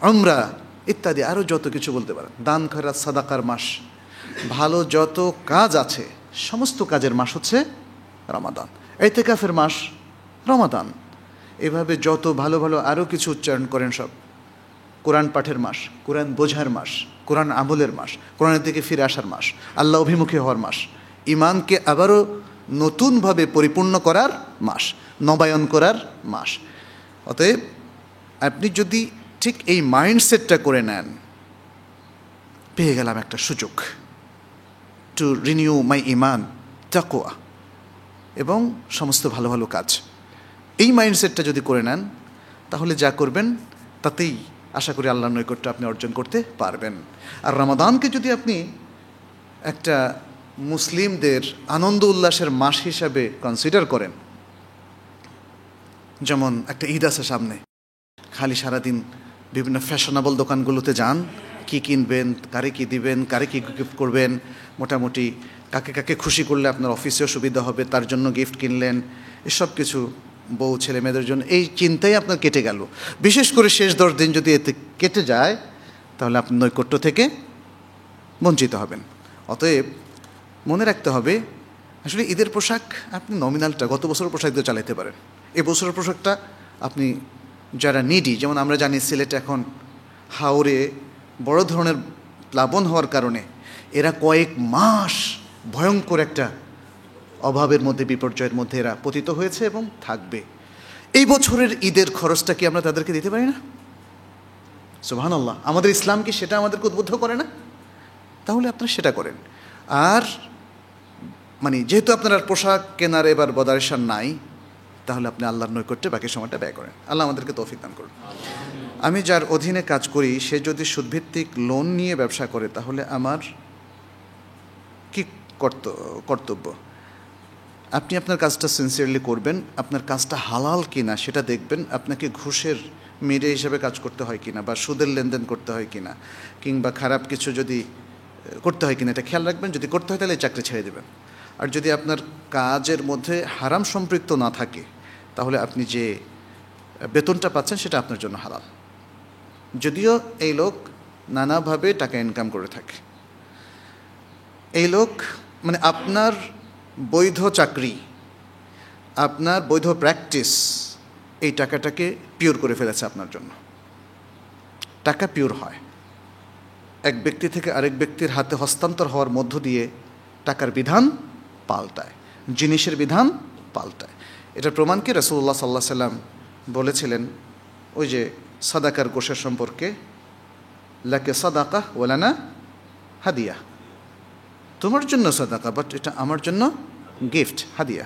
উমরা ইত্যাদি, আরও যত কিছু বলতে পারেন, দান খয়রাত সাদাকার মাস, ভালো যত কাজ আছে সমস্ত কাজের মাস হচ্ছে রমাদান। ইতিকাফের মাস রমাদান। এভাবে যত ভালো ভালো আরও কিছু উচ্চারণ করেন সব। কোরআন পাঠের মাস, কোরআন বোঝার মাস, কোরআন আমলের মাস, কোরআনের দিকে ফিরে আসার মাস, আল্লাহ অভিমুখী হওয়ার মাস, ইমানকে আবারও নতুনভাবে পরিপূর্ণ করার মাস, নবায়ন করার মাস। অতএব আপনি যদি ঠিক এই মাইন্ডসেটটা করে নেন, পেয়ে গেলাম একটা সুযোগ টু রিনিউ মাই ইমান, তাকওয়া এবং সমস্ত ভালো ভালো কাজ। এই মাইন্ডসেটটা যদি করে নেন, তাহলে যা করবেন তাতেই আশা করি আল্লাহর নৈকট্য আপনি অর্জন করতে পারবেন। আর রমাদানকে যদি আপনি একটা মুসলিমদের আনন্দ উল্লাসের মাস হিসাবে কনসিডার করেন, যেমন একটা ঈদ আছে সামনে, খালি সারাদিন বিভিন্ন ফ্যাশনেবল দোকানগুলোতে যান, কি কিনবেন, কারে কি দিবেন, কারে কি গিফট করবেন, মোটামুটি কাকে কাকে খুশি করলে আপনার অফিসেও সুবিধা হবে তার জন্য গিফট কিনলেন, এসব কিছু বউ ছেলে মেয়েদের জন্য এই চিন্তাই আপনার কেটে গেল। বিশেষ করে শেষ 10 দিন যদি এতে কেটে যায় তাহলে আপনি নৈকট্য থেকে বঞ্চিত হবেন। অতএব মনে রাখতে হবে, আসলে ঈদের পোশাক আপনি নমিনালটা গত বছরের পোশাক দিয়ে চালাতে পারেন, এ বছরের পোশাকটা আপনি যারা নিডি, যেমন আমরা জানি সিলেটে এখন হাওরে বড় ধরনের প্লাবন হওয়ার কারণে এরা কয়েক মাস ভয়ঙ্কর একটা অভাবের মধ্যে, বিপর্যয়ের মধ্যে এরা পতিত হয়েছে এবং থাকবে। এই বছরের ঈদের খরচটা কি আমরা তাদেরকে দিতে পারি না? সুবহানাল্লাহ, আমাদের ইসলাম কি সেটা আমাদেরকে উদ্বুদ্ধ করে না? তাহলে আপনারা সেটা করেন। আর মানে যেহেতু আপনার আর পোশাক কেনার এবার বদারেশন নাই, তাহলে আপনি আল্লাহর নৈকট্যে বাকি সময়টা ব্যয় করেন। আল্লাহ আমাদেরকে তৌফিক দান করুন। আমি যার অধীনে কাজ করি সে যদি সুদভিত্তিক লোন নিয়ে ব্যবসা করে তাহলে আমার কি কর্তব্য? আপনি আপনার কাজটা সিনসিয়ারলি করবেন, আপনার কাজটা হালাল কিনা সেটা দেখবেন, আপনাকে ঘুষের মেরে হিসেবে কাজ করতে হয় কিনা, বা সুদের লেনদেন করতে হয় কিনা, কিংবা খারাপ কিছু যদি করতে হয় কিনা এটা খেয়াল রাখবেন। যদি করতে হয় তাহলে চাকরি ছেড়ে দেবেন। আর যদি আপনার কাজের মধ্যে হারাম সম্পৃক্ত না থাকে তাহলে আপনি যে বেতনটা পাচ্ছেন সেটা আপনার জন্য হালাল, যদিও এই লোক নানাভাবে টাকা ইনকাম করে থাকে। এই লোক মানে আপনার বৈধ চাকরি, আপনার বৈধ প্র্যাকটিস এই টাকাটাকে পিওর করে ফেলেছে আপনার জন্য। টাকা পিওর হয় এক ব্যক্তি থেকে আরেক ব্যক্তির হাতে হস্তান্তর হওয়ার মধ্য দিয়ে টাকার বিধান পাল্টায়, জিনিসের বিধান পাল্টায়। এটার প্রমাণ কি? রাসূলুল্লাহ সাল্লাল্লাহু আলাইহি সাল্লাম বলেছিলেন ওই যে সাদাকার গোশের সম্পর্কে, লাকে সাদাকা ওয়ালানা হাদিয়া, তোমার জন্য সাদাকা বাট এটা আমার জন্য গিফট, হাদিয়া।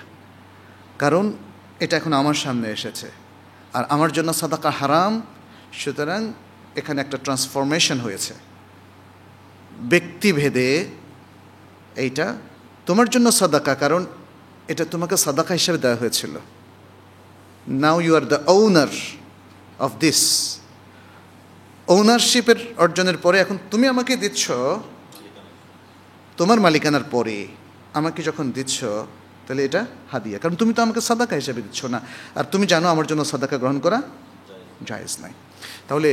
কারণ এটা এখন আমার সামনে এসেছে আর আমার জন্য সাদাকা হারাম, সুতরাং এখানে একটা ট্রান্সফরমেশন হয়েছে ব্যক্তিভেদে। এইটা তোমার জন্য সাদাকা, কারণ এটা তোমাকে সাদাকা হিসেবে দেওয়া হয়েছিল। Now you are the owner of this. ওনারশিপের অর্জনের পরে এখন তুমি আমাকে দিচ্ছ, তোমার মালিকানার পরে আমাকে যখন দিচ্ছ তাহলে এটা হাদিয়া, কারণ তুমি তো আমাকে সাদাকা হিসেবে দিচ্ছ না। আর তুমি জানো আমার জন্য সাদাকা গ্রহণ করা জায়েজ নাই। তাহলে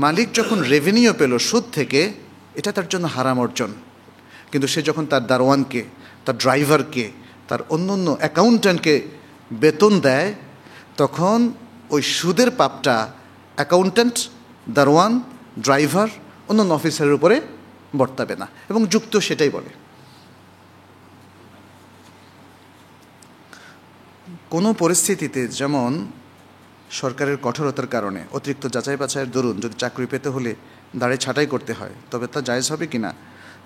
মালিক যখন রেভিনিউ পেল সুদ থেকে, এটা তার জন্য হারাম অর্জন। কিন্তু সে যখন তার দারোয়ানকে, তার ড্রাইভারকে, তার অন্য অন্য অ্যাকাউন্ট্যান্টকে বেতন দেয়, তখন ওই সুদের পাপটা অ্যাকাউন্ট্যান্ট, দারোয়ান, ড্রাইভার, অন্য অফিসারের উপরে বর্তাবে না। এবং যুক্ত সেটাই বলে। কোনো পরিস্থিতিতে, যেমন সরকারের কঠোরতার কারণে অতিরিক্ত যাচাই বাছাইয়ের দরুন যদি চাকরি পেতে হলে দাড়ি ছাঁটাই করতে হয়, তবে তা জায়েজ হবে কি না?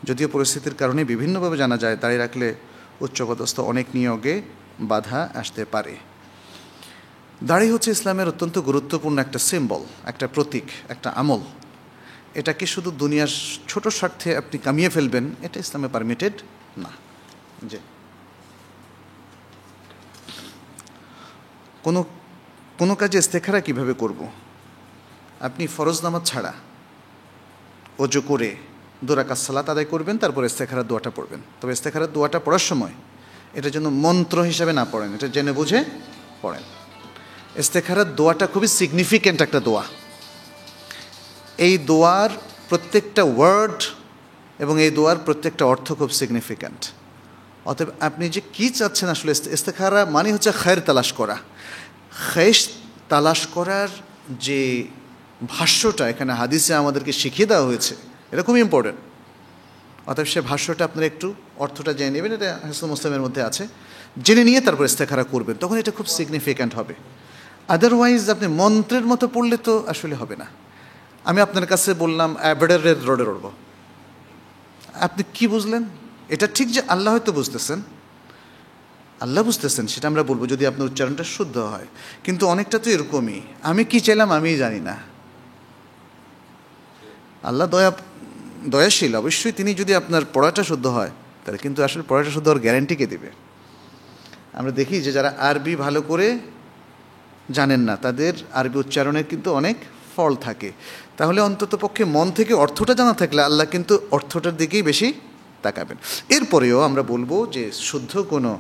যদিও পরিস্থিতির কারণে বিভিন্নভাবে জানা যায় দাড়ি রাখলে উচ্চপদস্থ অনেক নিয়োগে বাধা আসতে পারে। দাড়ি হচ্ছে ইসলামের অত্যন্ত গুরুত্বপূর্ণ একটা সিম্বল, একটা প্রতীক, একটা আমল। এটাকে শুধু দুনিয়ার ছোট স্বার্থে আপনি কামিয়ে ফেলবেন, এটা ইসলামে পারমিটেড না। যে কোনো কাজে ইস্তেখারা কিভাবে করব? আপনি ফরজ নামাজ ছাড়া ওযু করে 2 রাকাত সালাত আদায় করবেন, তারপর ইস্তেখারার দোয়াটা পড়বেন। তবে ইস্তেখারার দোয়াটা পড়ার সময় এটা যেন মন্ত্র হিসাবে না পড়েন, এটা জেনে বুঝে পড়েন। ইস্তেখারার দোয়াটা খুবই সিগনিফিক্যান্ট একটা দোয়া। এই দোয়ার প্রত্যেকটা ওয়ার্ড এবং এই দোয়ার প্রত্যেকটা অর্থ খুব সিগনিফিক্যান্ট। অতএব আপনি যে কী চাচ্ছেন, আসলে ইস্তেখারা মানে হচ্ছে খায়ের তালাশ করা। খায়েশ তালাশ করার যে ভাষ্যটা এখানে হাদিসে আমাদেরকে শিখিয়ে দেওয়া হয়েছে, এটা খুব ইম্পর্টেন্ট। অতএব সে ভাষ্যটা আপনারা একটু অর্থটা জেনে নেবেন, এটা হিসনুল মুসলিমের মধ্যে আছে, জেনে নিয়ে তারপর ইস্তেখারা করবেন, তখন এটা খুব সিগনিফিক্যান্ট হবে। আদারওয়াইজ আপনি মন্ত্রের মতো পড়লে তো আসলে হবে না। আমি আপনার কাছে বললাম অ্যাবেডারের রোডে রড়ব, আপনি কি বুঝলেন? এটা ঠিক যে আল্লাহ হয়তো বুঝতেছেন, আল্লাহ বুঝতেছেন, সেটা আমরা বলবো যদি আপনার উচ্চারণটা শুদ্ধ হয়। কিন্তু অনেকটা তো এরকমই, আমি কি চাইলাম আমিই জানি না। আল্লাহ দয়াশীল, অবশ্যই তিনি যদি আপনার পড়াটা শুদ্ধ হয় তারা, কিন্তু আসলে পড়াটা শুধু ওর গ্যারান্টিকে দেবে। আমরা দেখি যে যারা আরবি ভালো করে জানেন না তাদের আরবি উচ্চারণের কিন্তু অনেক ফল থাকে। তাহলে অন্তত পক্ষে মন থেকে অর্থটা জানা থাকলে আল্লাহ কিন্তু অর্থটার দিকেই বেশি তাকাবেন। এরপরেও আমরা বলবো যে শুদ্ধ কোনো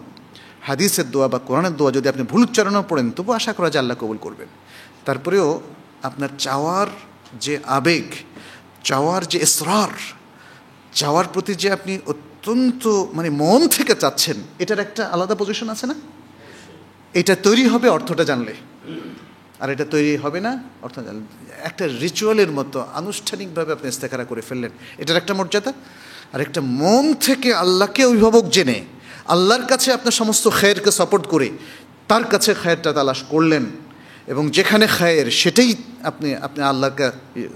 হাদিসের দোয়া বা কোরআনের দোয়া যদি আপনি ভুল উচ্চারণও পড়েন তবু আশা করা যায় আল্লাহ কবুল করবেন। তারপরেও আপনার চাওয়ার যে আবেগ, চাওয়ার যে ইসরার, চাওয়ার প্রতি যে আপনি অত্যন্ত মানে মন থেকে চাচ্ছেন, এটার একটা আলাদা পজিশন আছে না? এটা তৈরি হবে অর্থটা জানলে, আর এটা তৈরি হবে না অর্থ জানলে। একটা রিচুয়ালের মতো আনুষ্ঠানিকভাবে আপনি ইস্তেখারা করে ফেললেন, এটার একটা মর্যাদা। আর একটা মন থেকে আল্লাহকে অভিভাবক জেনে আল্লাহর কাছে আপনার সমস্ত খায়েরকে সাপোর্ট করে তার কাছে খায়েরটা তালাশ করলেন, এবং যেখানে খায়ের সেটাই আপনি আপনি আল্লাহকে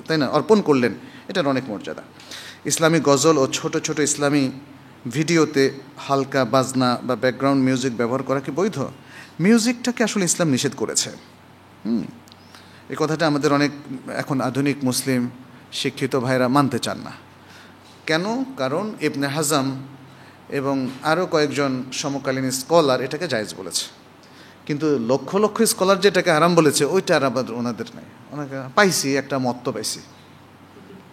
তাই না অর্পণ করলেন, এটার অনেক মর্যাদা। ইসলামী গজল ও ছোট ছোট ইসলামী ভিডিওতে হালকা বাজনা বা ব্যাকগ্রাউন্ড মিউজিক ব্যবহার করা কি বৈধ? মিউজিকটাকে আসলে ইসলাম নিষেধ করেছে। এই কথাটা আমাদের অনেক এখন আধুনিক মুসলিম শিক্ষিত ভাইরা মানতে চান না। কেন? কারণ ইবনে হাজাম এবং আরও কয়েকজন সমকালীন স্কলার এটাকে জায়েজ বলেছে, কিন্তু লক্ষ লক্ষ স্কলার যেটাকে হারাম বলেছে ওইটা আর আবার ওনাদের নাই। ওনাকে পাইছি একটা মত তো পাইছি।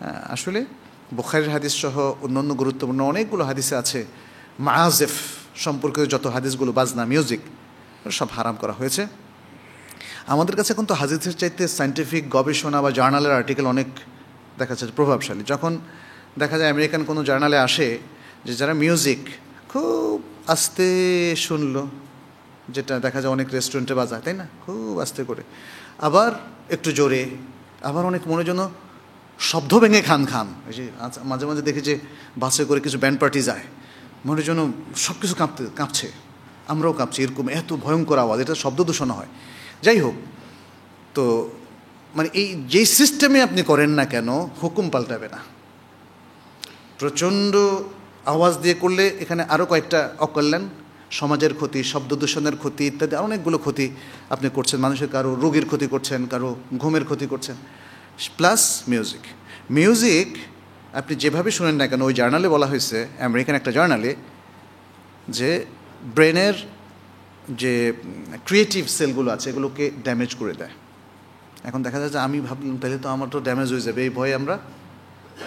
হ্যাঁ, আসলে বুখারীর হাদিস সহ অন্যান্য গুরুত্বপূর্ণ অনেকগুলো হাদিসে আছে মাআজেফ সম্পর্কিত যত হাদিসগুলো, বাজনা মিউজিক সব হারাম করা হয়েছে। আমাদের কাছে এখন তো হাদিসের চাইতে সায়েন্টিফিক গবেষণা বা জার্নালের আর্টিকেল অনেক দেখা যাচ্ছে প্রভাবশালী। যখন দেখা যায় আমেরিকান কোনো জার্নালে আসে যে যারা মিউজিক খুব আস্তে শুনলো, যেটা দেখা যায় অনেক রেস্টুরেন্টে বাজায় তাই না, খুব আস্তে করে, আবার একটু জোরে, আবার অনেক মনে যেন শব্দ ভেঙে খান খান। এই যে মাঝে মাঝে দেখি যে বাসে করে কিছু ব্যান্ড পার্টি যায়, মনে যেন সব কিছু কাঁপছে, আমরাও কাঁপছি, এরকম এত ভয়ঙ্কর আওয়াজ, এটা শব্দ দূষণ হয়। যাই হোক, তো মানে এই যেই সিস্টেমে আপনি করেন না কেন হুকুম পাল্টাবে না। প্রচণ্ড আওয়াজ দিয়ে করলে এখানে আরও কয়েকটা অকল্যাণ, সমাজের ক্ষতি, শব্দ দূষণের ক্ষতি ইত্যাদি অনেকগুলো ক্ষতি আপনি করছেন। মানুষের কারো রোগীর ক্ষতি করছেন, কারো ঘুমের ক্ষতি করছেন। প্লাস মিউজিক আপনি যেভাবে শুনেন না কেন, ওই জার্নালে বলা হয়েছে, আমেরিকান একটা জার্নালে, যে ব্রেনের যে ক্রিয়েটিভ সেলগুলো আছে এগুলোকে ড্যামেজ করে দেয়। এখন দেখা যায় যে আমি ভাবলাম তাহলে তো আমার তো ড্যামেজ হয়ে যাবে, এই ভয়ে আমরা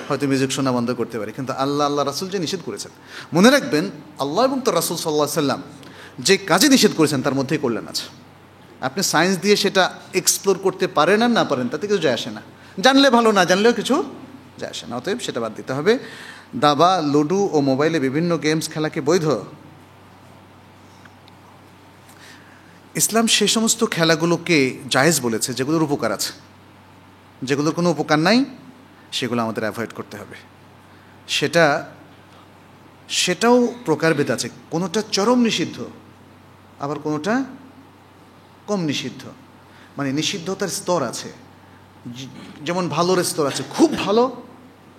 হয়তো মিউজিক শোনা বন্ধ করতে পারি। কিন্তু আল্লাহ রাসূল যে নিষেধ করেছেন, মনে রাখবেন আল্লাহ এবং তার রাসূল সাল্লাল্লাহু আলাইহি সাল্লাম যে কাজে নিষেধ করেছেন তার মধ্যেই কল্যাণ আছে। আপনি সায়েন্স দিয়ে সেটা এক্সপ্লোর করতে পারেন আর না পারেন তাতে কিছু যায় আসে না, জানলে ভালো, না জানলেও কিছু যায় আসে না। অতএব সেটা বাদ দিতে হবে। দাবা, লুডু ও মোবাইলে বিভিন্ন গেমস খেলাকে বৈধ? ইসলাম সেই সমস্ত খেলাগুলোকে জায়েজ বলেছে যেগুলোর উপকার আছে, যেগুলোর কোনো উপকার নাই সেগুলো আমাদের অ্যাভয়েড করতে হবে। সেটাও প্রকারভেদ আছে, কোনোটা চরম নিষিদ্ধ আবার কোনোটা কম নিষিদ্ধ, মানে নিষিদ্ধতার স্তর আছে। যেমন ভালোর স্তর আছে, খুব ভালো,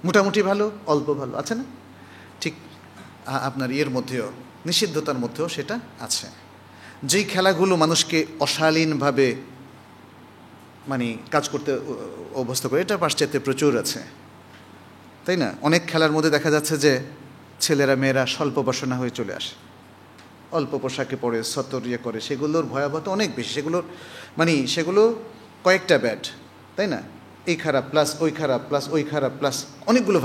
মোটামুটি ভালো, অল্প ভালো, আছে না? ঠিক আপনার ইয়ের মধ্যেও, নিষিদ্ধতার মধ্যেও সেটা আছে। যেই খেলাগুলো মানুষকে অশালীনভাবে মানে কাজ করতে অভ্যস্ত করে, এটা পাশ্চাত্যে প্রচুর আছে তাই না? অনেক খেলার মধ্যে দেখা যাচ্ছে যে ছেলেরা মেয়েরা স্বল্প বাসনা হয়ে চলে আসে, অল্প পোশাকে পরে সতর ইয়ে করে, সেগুলোর ভয়াবহতা অনেক বেশি। সেগুলো কয়েকটা ব্যাড তাই না? এই খারাপ প্লাস ওই খারাপ প্লাস ওই খারাপ প্লাস অনেকগুলো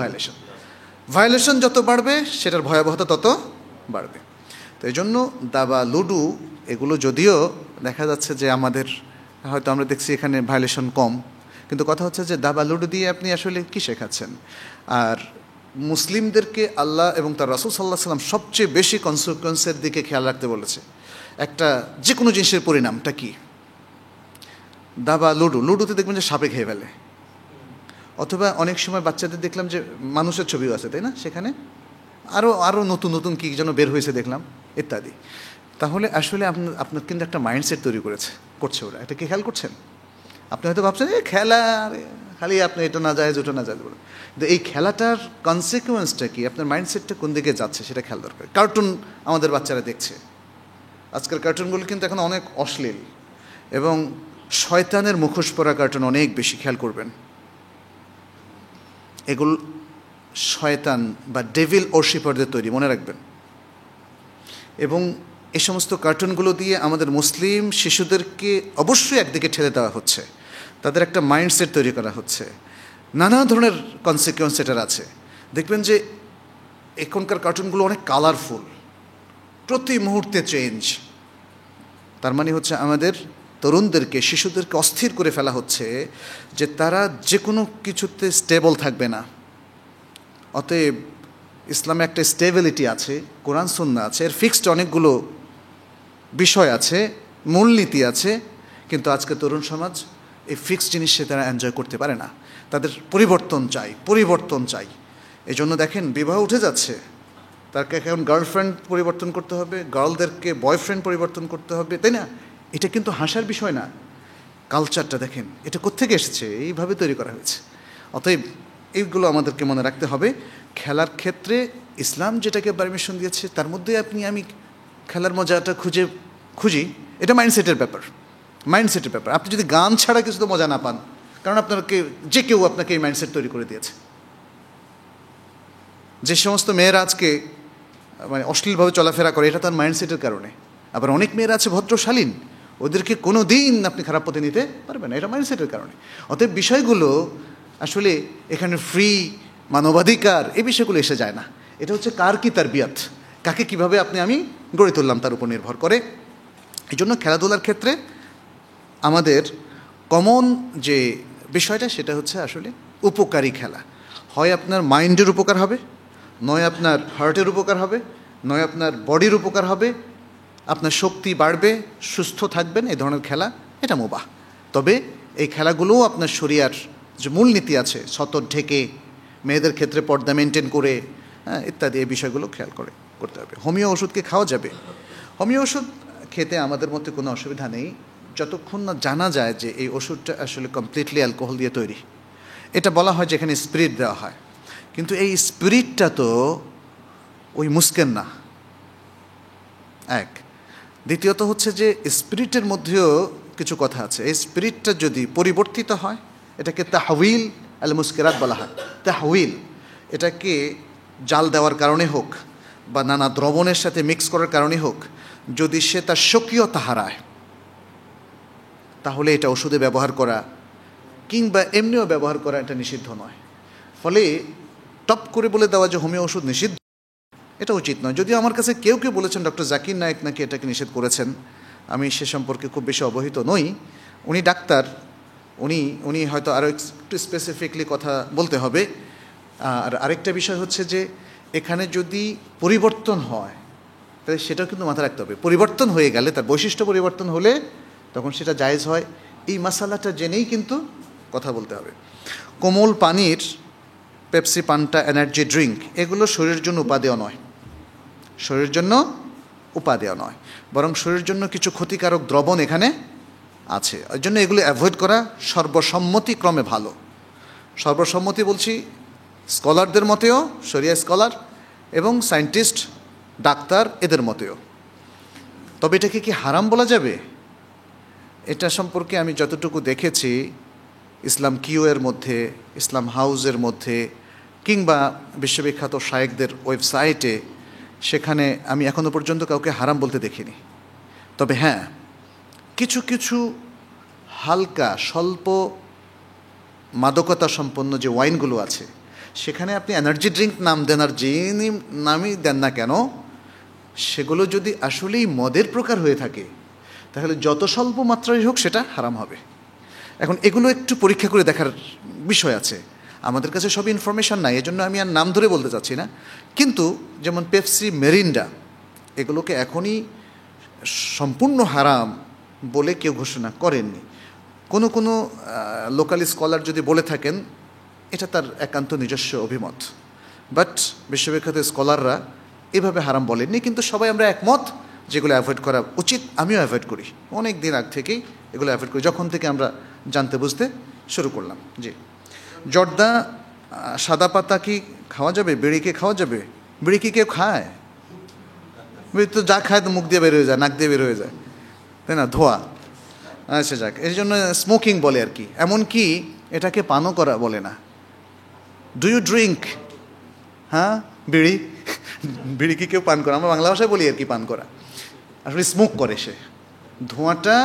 ভায়োলেশন যত বাড়বে সেটার ভয়াবহতা তত বাড়বে। তো এই জন্য দাবা, লুডু এগুলো যদিও দেখা যাচ্ছে যে আমাদের হয়তো আমরা দেখছি এখানে ভায়োলেশন কম, কিন্তু কথা হচ্ছে যে দাবা লুডু দিয়ে আপনি আসলে কী শেখাচ্ছেন? আর মুসলিমদেরকে আল্লাহ এবং তার রাসূল সাল্লাল্লাহু আলাইহি ওয়াসাল্লাম সবচেয়ে বেশি কনসিকুয়েন্সের দিকে খেয়াল রাখতে বলেছে। একটা যে কোনো জিনিসের পরিণামটা কি? দাবা, লুডুতে দেখবেন যে সাপে খেয়ে ফেলে, অথবা অনেক সময় বাচ্চাদের দেখলাম যে মানুষের ছবিও আছে তাই না, সেখানে আরও নতুন নতুন কী যেন বের হয়েছে দেখলাম ইত্যাদি। তাহলে আসলে আপনার কিন্তু একটা মাইন্ডসেট তৈরি করছে ওরা। এটা কি খেয়াল করছেন? আপনি হয়তো ভাবছেন খেলা খালি আপনি এটা না যায় ওটা না যায়, কিন্তু এই খেলাটার কনসিকুয়েন্সটা কি, আপনার মাইন্ডসেটটা কোন দিকে যাচ্ছে সেটা খেয়াল দরকার। কার্টুন আমাদের বাচ্চারা দেখছে, আজকের কার্টুনগুলো কিন্তু এখন অনেক অশ্লীল এবং শয়তানের মুখোশ পরা কার্টুন অনেক বেশি, খেয়াল করবেন। এগুলো শয়তান বা ডেভিল ওরশিপারদের তৈরি, মনে রাখবেন। এবং এই সমস্ত কার্টুনগুলো দিয়ে আমাদের মুসলিম শিশুদেরকে অবশ্যই একদিকে ঠেলে দেওয়া হচ্ছে, তাদের একটা মাইন্ডসেট তৈরি করা হচ্ছে, নানা ধরনের কনসিকুয়েন্স এটার আছে। দেখবেন যে এখনকার কার্টুনগুলো অনেক কালারফুল, প্রতি মুহূর্তে চেঞ্জ। তার মানে হচ্ছে আমাদের তরুণদেরকে, শিশুদেরকে অস্থির করে ফেলা হচ্ছে যে তারা যে কোনো কিছুতে স্টেবল থাকবে না। অতএব ইসলামে একটা স্টেবিলিটি আছে, কোরআন সুন্নাহ আছে, এর ফিক্সড অনেকগুলো বিষয় আছে, মূলনীতি আছে, কিন্তু আজকে তরুণ সমাজ এই ফিক্সড জিনিসে তারা এনজয় করতে পারে না। তাদের পরিবর্তন চাই। এই জন্য দেখেন বিবাহ উঠে যাচ্ছে, তাকে এখন গার্লফ্রেন্ড পরিবর্তন করতে হবে, গার্লদেরকে বয়ফ্রেন্ড পরিবর্তন করতে হবে, তাই না? এটা কিন্তু হাসার বিষয় না। কালচারটা দেখেন, এটা কোত্থেকে এসেছে, এইভাবে তৈরি করা হয়েছে। অতএব এইগুলো আমাদেরকে মনে রাখতে হবে। খেলার ক্ষেত্রে ইসলাম যেটাকে পারমিশন দিয়েছে তার মধ্যে আমি খেলার মজাটা খুঁজি, এটা মাইন্ডসেটের ব্যাপার। আপনি যদি গান ছাড়া কিছু তো মজা না পান, কারণ যে কেউ আপনাকে এই মাইন্ডসেট তৈরি করে দিয়েছে। যে সমস্ত মেয়েরা আজকে মানে অশ্লীলভাবে চলাফেরা করে, এটা তার মাইন্ডসেটের কারণে। আবার অনেক মেয়েরা আছে ভদ্রশালীন, ওদেরকে কোনো দিন আপনি খারাপ পথে নিতে পারবেন না, এটা মাইন্ডসেটের কারণে। অতএব বিষয়গুলো আসলে এখানে ফ্রি, মানবাধিকার, এই বিষয়গুলো এসে যায় না। এটা হচ্ছে কার কি তারবিয়াত, কাকে কিভাবে আমি গড়ে তুললাম তার উপর নির্ভর করে। এই জন্য খেলাধুলার ক্ষেত্রে আমাদের কমন যে বিষয়টা সেটা হচ্ছে আসলে উপকারী খেলা। হয় আপনার মাইন্ডের উপকার হবে, নয় আপনার হার্টের উপকার হবে, নয় আপনার বডির উপকার হবে, আপনার শক্তি বাড়বে, সুস্থ থাকবেন। এই ধরনের খেলা এটা মুবাহ। তবে এই খেলাগুলোও আপনার শরিয়ার যে মূলনীতি আছে, সতর ঢেকে, মেয়েদের ক্ষেত্রে পর্দা মেনটেন করে, ইত্যাদি, এই বিষয়গুলো খেয়াল করতে হবে। হোমিও ওষুধকে খাওয়া যাবে। হোমিও ওষুধ খেতে আমাদের মধ্যে কোনো অসুবিধা নেই, যতক্ষণ না জানা যায় যে এই ওষুধটা আসলে কমপ্লিটলি অ্যালকোহল দিয়ে তৈরি। এটা বলা হয় যেখানে স্পিরিট দেওয়া হয়, কিন্তু এই স্পিরিটটা তো ওই মুস্কেন না, এক। দ্বিতীয়ত হচ্ছে যে স্পিরিটের মধ্যেও কিছু কথা আছে। এই স্পিরিটটা যদি পরিবর্তিত হয়, এটাকে তাহউইল আল মুস্কেরাত বলা হয়। তাহউইল, এটাকে জাল দেওয়ার কারণে হোক বা নানা দ্রবণের সাথে মিক্স করার কারণে হোক, যদি সে তার স্বকীয়তা হারায়, তাহলে এটা ওষুধে ব্যবহার করা কিংবা এমনিও ব্যবহার করা এটা নিষিদ্ধ নয়। ফলে টপ করে বলে দেওয়া যে হোমিও ওষুধ নিষিদ্ধ, এটা উচিত নয়। যদিও আমার কাছে কেউ বলেছেন ডক্টর জাকির নায়েক নাকি এটাকে নিষেধ করেছেন, আমি সে সম্পর্কে খুব বেশি অবহিত নই। উনি ডাক্তার, উনি হয়তো আরও একটু স্পেসিফিকলি কথা বলতে হবে। আর আরেকটা বিষয় হচ্ছে যে এখানে যদি পরিবর্তন হয়, তাহলে সেটাও কিন্তু মাথায় রাখতে হবে। পরিবর্তন হয়ে গেলে, তার বৈশিষ্ট্য পরিবর্তন হলে তখন সেটা জায়েজ হয়। এই মাসালাটা জেনেই কিন্তু কথা বলতে হবে। কোমল পানির, পেপসি, পান্টা, এনার্জি ড্রিঙ্ক, এগুলো শরীরের জন্য উপাদেয় নয়, বরং শরীরের জন্য কিছু ক্ষতিকারক দ্রবণ এখানে আছে। ওই জন্য এগুলো অ্যাভয়েড করা সর্বসম্মতিক্রমে ভালো। সর্বসম্মতি বলছি স্কলারদের মতেও, শরিয়া স্কলার এবং সায়েন্টিস্ট, ডাক্তার, এদের মতেও। তবে এটাকে কি হারাম বলা যাবে? এটা সম্পর্কে আমি যতটুকু দেখেছি ইসলাম কিউয়ের মধ্যে, ইসলাম হাউসের মধ্যে, কিংবা বিশ্ববিখ্যাত শায়েখদের ওয়েবসাইটে, সেখানে আমি এখনও পর্যন্ত কাউকে হারাম বলতে দেখিনি। তবে হ্যাঁ, কিছু হালকা স্বল্প মাদকতা সম্পন্ন যে ওয়াইনগুলো আছে, সেখানে আপনি এনার্জি ড্রিঙ্ক নাম দেন আর যে নামই দেন না কেন, সেগুলো যদি আসলেই মদের প্রকার হয়ে থাকে, তাহলে যত স্বল্প মাত্রায় হোক সেটা হারাম হবে। এখন এগুলো একটু পরীক্ষা করে দেখার বিষয় আছে। আমাদের কাছে সব ইনফরমেশান নাই, এজন্য আমি আর নাম ধরে বলতে চাচ্ছি না। কিন্তু যেমন পেপসি, মেরিন্ডা, এগুলোকে এখনই সম্পূর্ণ হারাম বলে কেউ ঘোষণা করেননি। কোনো লোকাল স্কলার যদি বলে থাকেন, এটা তার একান্ত নিজস্ব অভিমত। বাট বিশ্ববিখ্যাত স্কলাররা এভাবে হারাম বলেননি, কিন্তু সবাই আমরা একমত যেগুলো অ্যাভয়েড করা উচিত। আমিও অ্যাভয়েড করি, অনেক দিন আগ থেকেই এগুলো অ্যাভয়েড করি, যখন থেকে আমরা জানতে বুঝতে শুরু করলাম। জি, জর্দা, সাদা পাতা কি খাওয়া যাবে? বিড়ি কি খাওয়া যাবে? বিড়ি কি কেউ খায়? বিড়ি তো যা খায় তো মুখ দিয়ে বের হয়ে যায়, নাক দিয়ে বের হয়ে যায়, তাই না, ধোয়া। আচ্ছা যাক, এই জন্য স্মোকিং বলে আর কি। এমনকি এটাকে পানও করা বলে না। Do you drink? হ্যাঁ, বিড়ি বিড়ি কি কেউ পান করে? আমরা বাংলা ভাষায় বলি আর কি পান করা, আসলে স্মোক করে সে। ধোঁয়াটা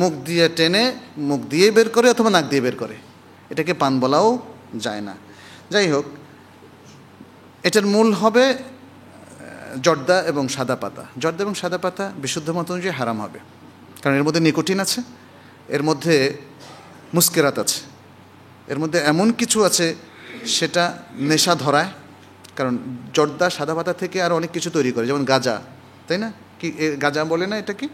মুখ দিয়ে টেনে মুখ দিয়ে বের করে অথবা নাক দিয়ে বের করে, এটাকে পান বলাও যায় না। যাই হোক, এটার মূল হবে জর্দা এবং সাদা পাতা। জর্দা এবং সাদা পাতা বিশুদ্ধ মত অনুযায়ী হারাম হবে, কারণ এর মধ্যে নিকোটিন আছে, এর মধ্যে মুস্কেরাত আছে, এর মধ্যে এমন কিছু আছে সেটা নেশা ধরায়। কারণ জর্দা সাদা পাতা থেকে আরও অনেক কিছু তৈরি করে, যেমন গাঁজা, তাই না? কি গাঁজা বলে না এটা? কি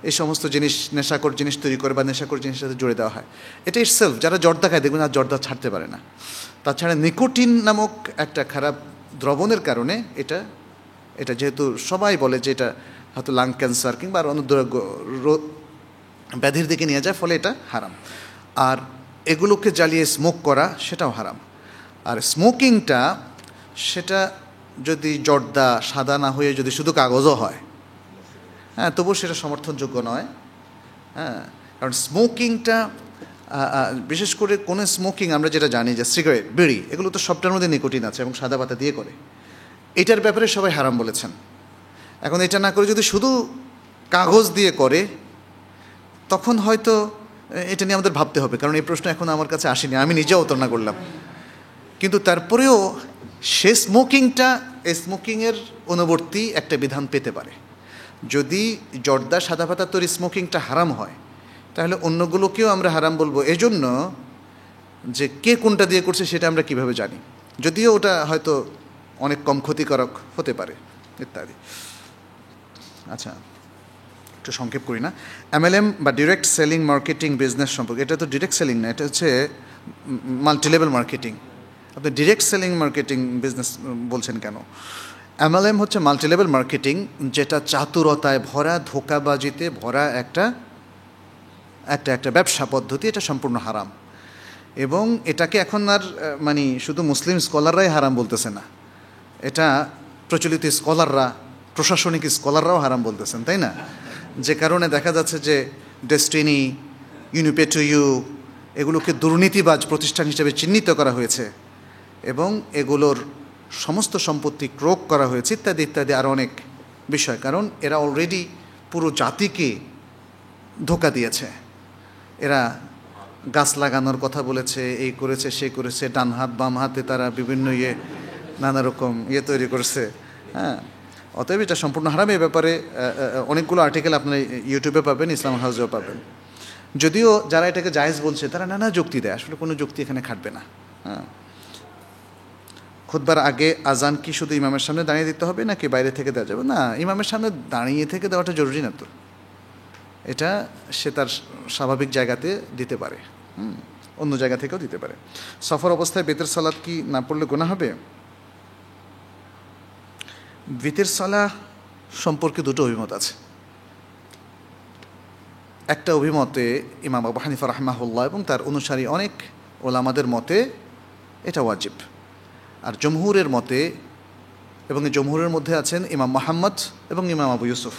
এই সমস্ত জিনিস নেশাকর জিনিস তৈরি করে বা নেশাকর জিনিসের সাথে জুড়ে দেওয়া হয়। এটা ইটসেলফ, যারা জর্দা খায় দেখবেন আর জর্দা ছাড়তে পারে না। তাছাড়া নিকোটিন নামক একটা খারাপ দ্রবণের কারণে এটা এটা যেহেতু সবাই বলে যে এটা হয়তো লাং ক্যান্সার কিংবা আর অন্য ব্যাধির দিকে নিয়ে যায়, ফলে এটা হারাম। আর এগুলোকে জ্বালিয়ে স্মোক করা সেটাও হারাম। আর স্মোকিংটা সেটা যদি জর্দা সাদা না হয়ে যদি শুধু কাগজও হয়, হ্যাঁ, তবুও সেটা সমর্থনযোগ্য নয়। হ্যাঁ, কারণ স্মোকিংটা বিশেষ করে কোনো স্মোকিং আমরা যেটা জানি যে সিগারেট, বিড়ি, এগুলো তো সবটার মধ্যে নিকোটিন আছে এবং সাদা পাতা দিয়ে করে, এটার ব্যাপারে সবাই হারাম বলেছেন। এখন এটা না করে যদি শুধু কাগজ দিয়ে করে, তখন হয়তো এটা নিয়ে আমাদের ভাবতে হবে, কারণ এই প্রশ্ন এখন আমার কাছে আসেনি, আমি নিজেও অবতারণা করলাম। কিন্তু তারপরেও সে স্মোকিংটা, এই স্মোকিংয়ের অনুবর্তী একটা বিধান পেতে পারে। যদি জর্দা সাদা পাতা তৈরি স্মোকিংটা হারাম হয়, তাহলে অন্যগুলোকেও আমরা হারাম বলবো। এজন্য যে কে কোনটা দিয়ে করছে সেটা আমরা কিভাবে জানি, যদিও ওটা হয়তো অনেক কম ক্ষতিকারক হতে পারে ইত্যাদি। আচ্ছা, একটু সংক্ষেপ করি না। MLM বা ডিরেক্ট সেলিং মার্কেটিং বিজনেস সম্পর্কে, এটা তো ডিরেক্ট সেলিং না, এটা হচ্ছে মাল্টিলেভেল মার্কেটিং। আপনি ডিরেক্ট সেলিং মার্কেটিং বিজনেস বলছেন কেন? MLM হচ্ছে মাল্টিলেভেল মার্কেটিং, যেটা চাতুরতায় ভরা, ধোঁকাবাজিতে ভরা একটা ব্যবসা পদ্ধতি। এটা সম্পূর্ণ হারাম এবং এটাকে এখন আর মানে শুধু মুসলিম স্কলাররাই হারাম বলতেছে না, এটা প্রচলিত স্কলাররা, প্রশাসনিক স্কলাররাও হারাম বলতেছেন, তাই না? যে কারণে দেখা যাচ্ছে যে ডেস্টিনি, ইউনিপে টু ইউ, এগুলোকে দুর্নীতিবাজ প্রতিষ্ঠান হিসেবে চিহ্নিত করা হয়েছে এবং এগুলোর সমস্ত সম্পত্তি ক্রোক করা হয়েছে ইত্যাদি ইত্যাদি আরও অনেক বিষয়। কারণ এরা অলরেডি পুরো জাতিকে ধোঁকা দিয়েছে। এরা গাছ লাগানোর কথা বলেছে, এই করেছে, সে করেছে, ডান হাত বাম হাতে তারা বিভিন্ন নানা রকম তৈরি করেছে। হ্যাঁ, অতএব এটা সম্পূর্ণ হারাম। এই ব্যাপারে অনেকগুলো আর্টিকেল আপনি ইউটিউবে পাবেন, ইসলাম হাউসেও পাবেন। যদিও যারা এটাকে জায়েজ বলছে তারা নানা যুক্তি দেয়, আসলে কোনো যুক্তি এখানে খাটবে না। হ্যাঁ, খুতবার আগে আজান কি শুধু ইমামের সামনে দাঁড়িয়ে দিতে হবে নাকি বাইরে থেকে দেওয়া যাবে? না, ইমামের সামনে দাঁড়িয়ে থেকে দেওয়াটা জরুরি না তো, এটা সে তার স্বাভাবিক জায়গাতে দিতে পারে, অন্য জায়গা থেকেও দিতে পারে। সফর অবস্থায় বেতের সালাত কি না পড়লে গুনাহ হবে? বিতের সালাহ সম্পর্কে দুটো অভিমত আছে। একটা অভিমতে ইমাম আবু হানিফা রাহমাহুল্লাহ এবং তার অনুসারী অনেক ওলামাদের মতে এটা ওয়াজিব। আর জমহুরের মতে, এবং এই জমহুরের মধ্যে আছেন ইমাম মুহাম্মদ এবং ইমাম আবু ইউসুফ,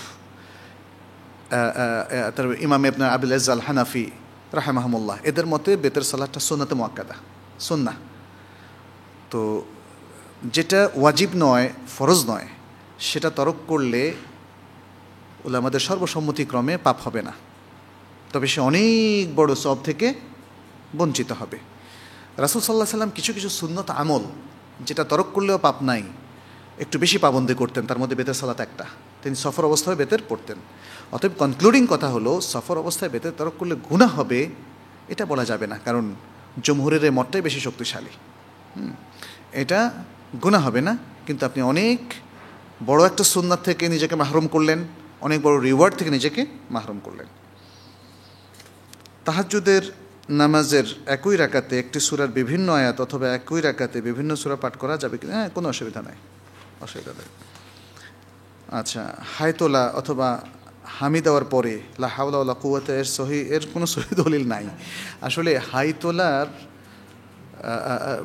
তার ইমাম ইবনে আবিল আজ্জ আল হানাফি রাহমাহুল্লাহ, এদের মতে বেতের সালাতটা সুন্নাতে মুআক্কাদা, সুন্নাহ। তো যেটা ওয়াজিব নয়, ফরজ নয়, সেটা তরক করলে উলামাদের সর্বসম্মতিক্রমে পাপ হবে না, তবে সে অনেক বড় সওয়াব থেকে বঞ্চিত হবে। রাসূল সাল্লাল্লাহু আলাইহি সাল্লাম কিছু কিছু সুন্নত আমল যেটা তরক করলেও পাপ নাই, একটু বেশি পাবন্দি করতেন, তার মধ্যে বেতের সালাত একটা। তিনি সফর অবস্থায় বেতের পড়তেন। অতএব কনক্লুডিং কথা হলো, সফর অবস্থায় বেতের তরক করলে গুনাহ হবে এটা বলা যাবে না, কারণ জমহুরের এই মতটাই বেশি শক্তিশালী। এটা গুনাহ হবে না, কিন্তু আপনি অনেক বড় একটা সুন্নাত থেকে নিজেকে মাহরুম করলেন, অনেক বড় রিওয়ার্ড থেকে নিজেকে মাহরুম করলেন। তাহাজ্জুদের নামাজের একই রাকাতে একটি সূরার বিভিন্ন আয়াত অথবা একই রাকাতে বিভিন্ন সূরা পাঠ করা যাবে কি? হ্যাঁ, কোনো অসুবিধা নাই, অসুবিধা নেই। আচ্ছা, হায়তোলা অথবা হামি দেওয়ার পরে লা হাওলা ওয়ালা কুওয়াতা এর কোনো সহি দলিল নাই। আসলে হাইতোলার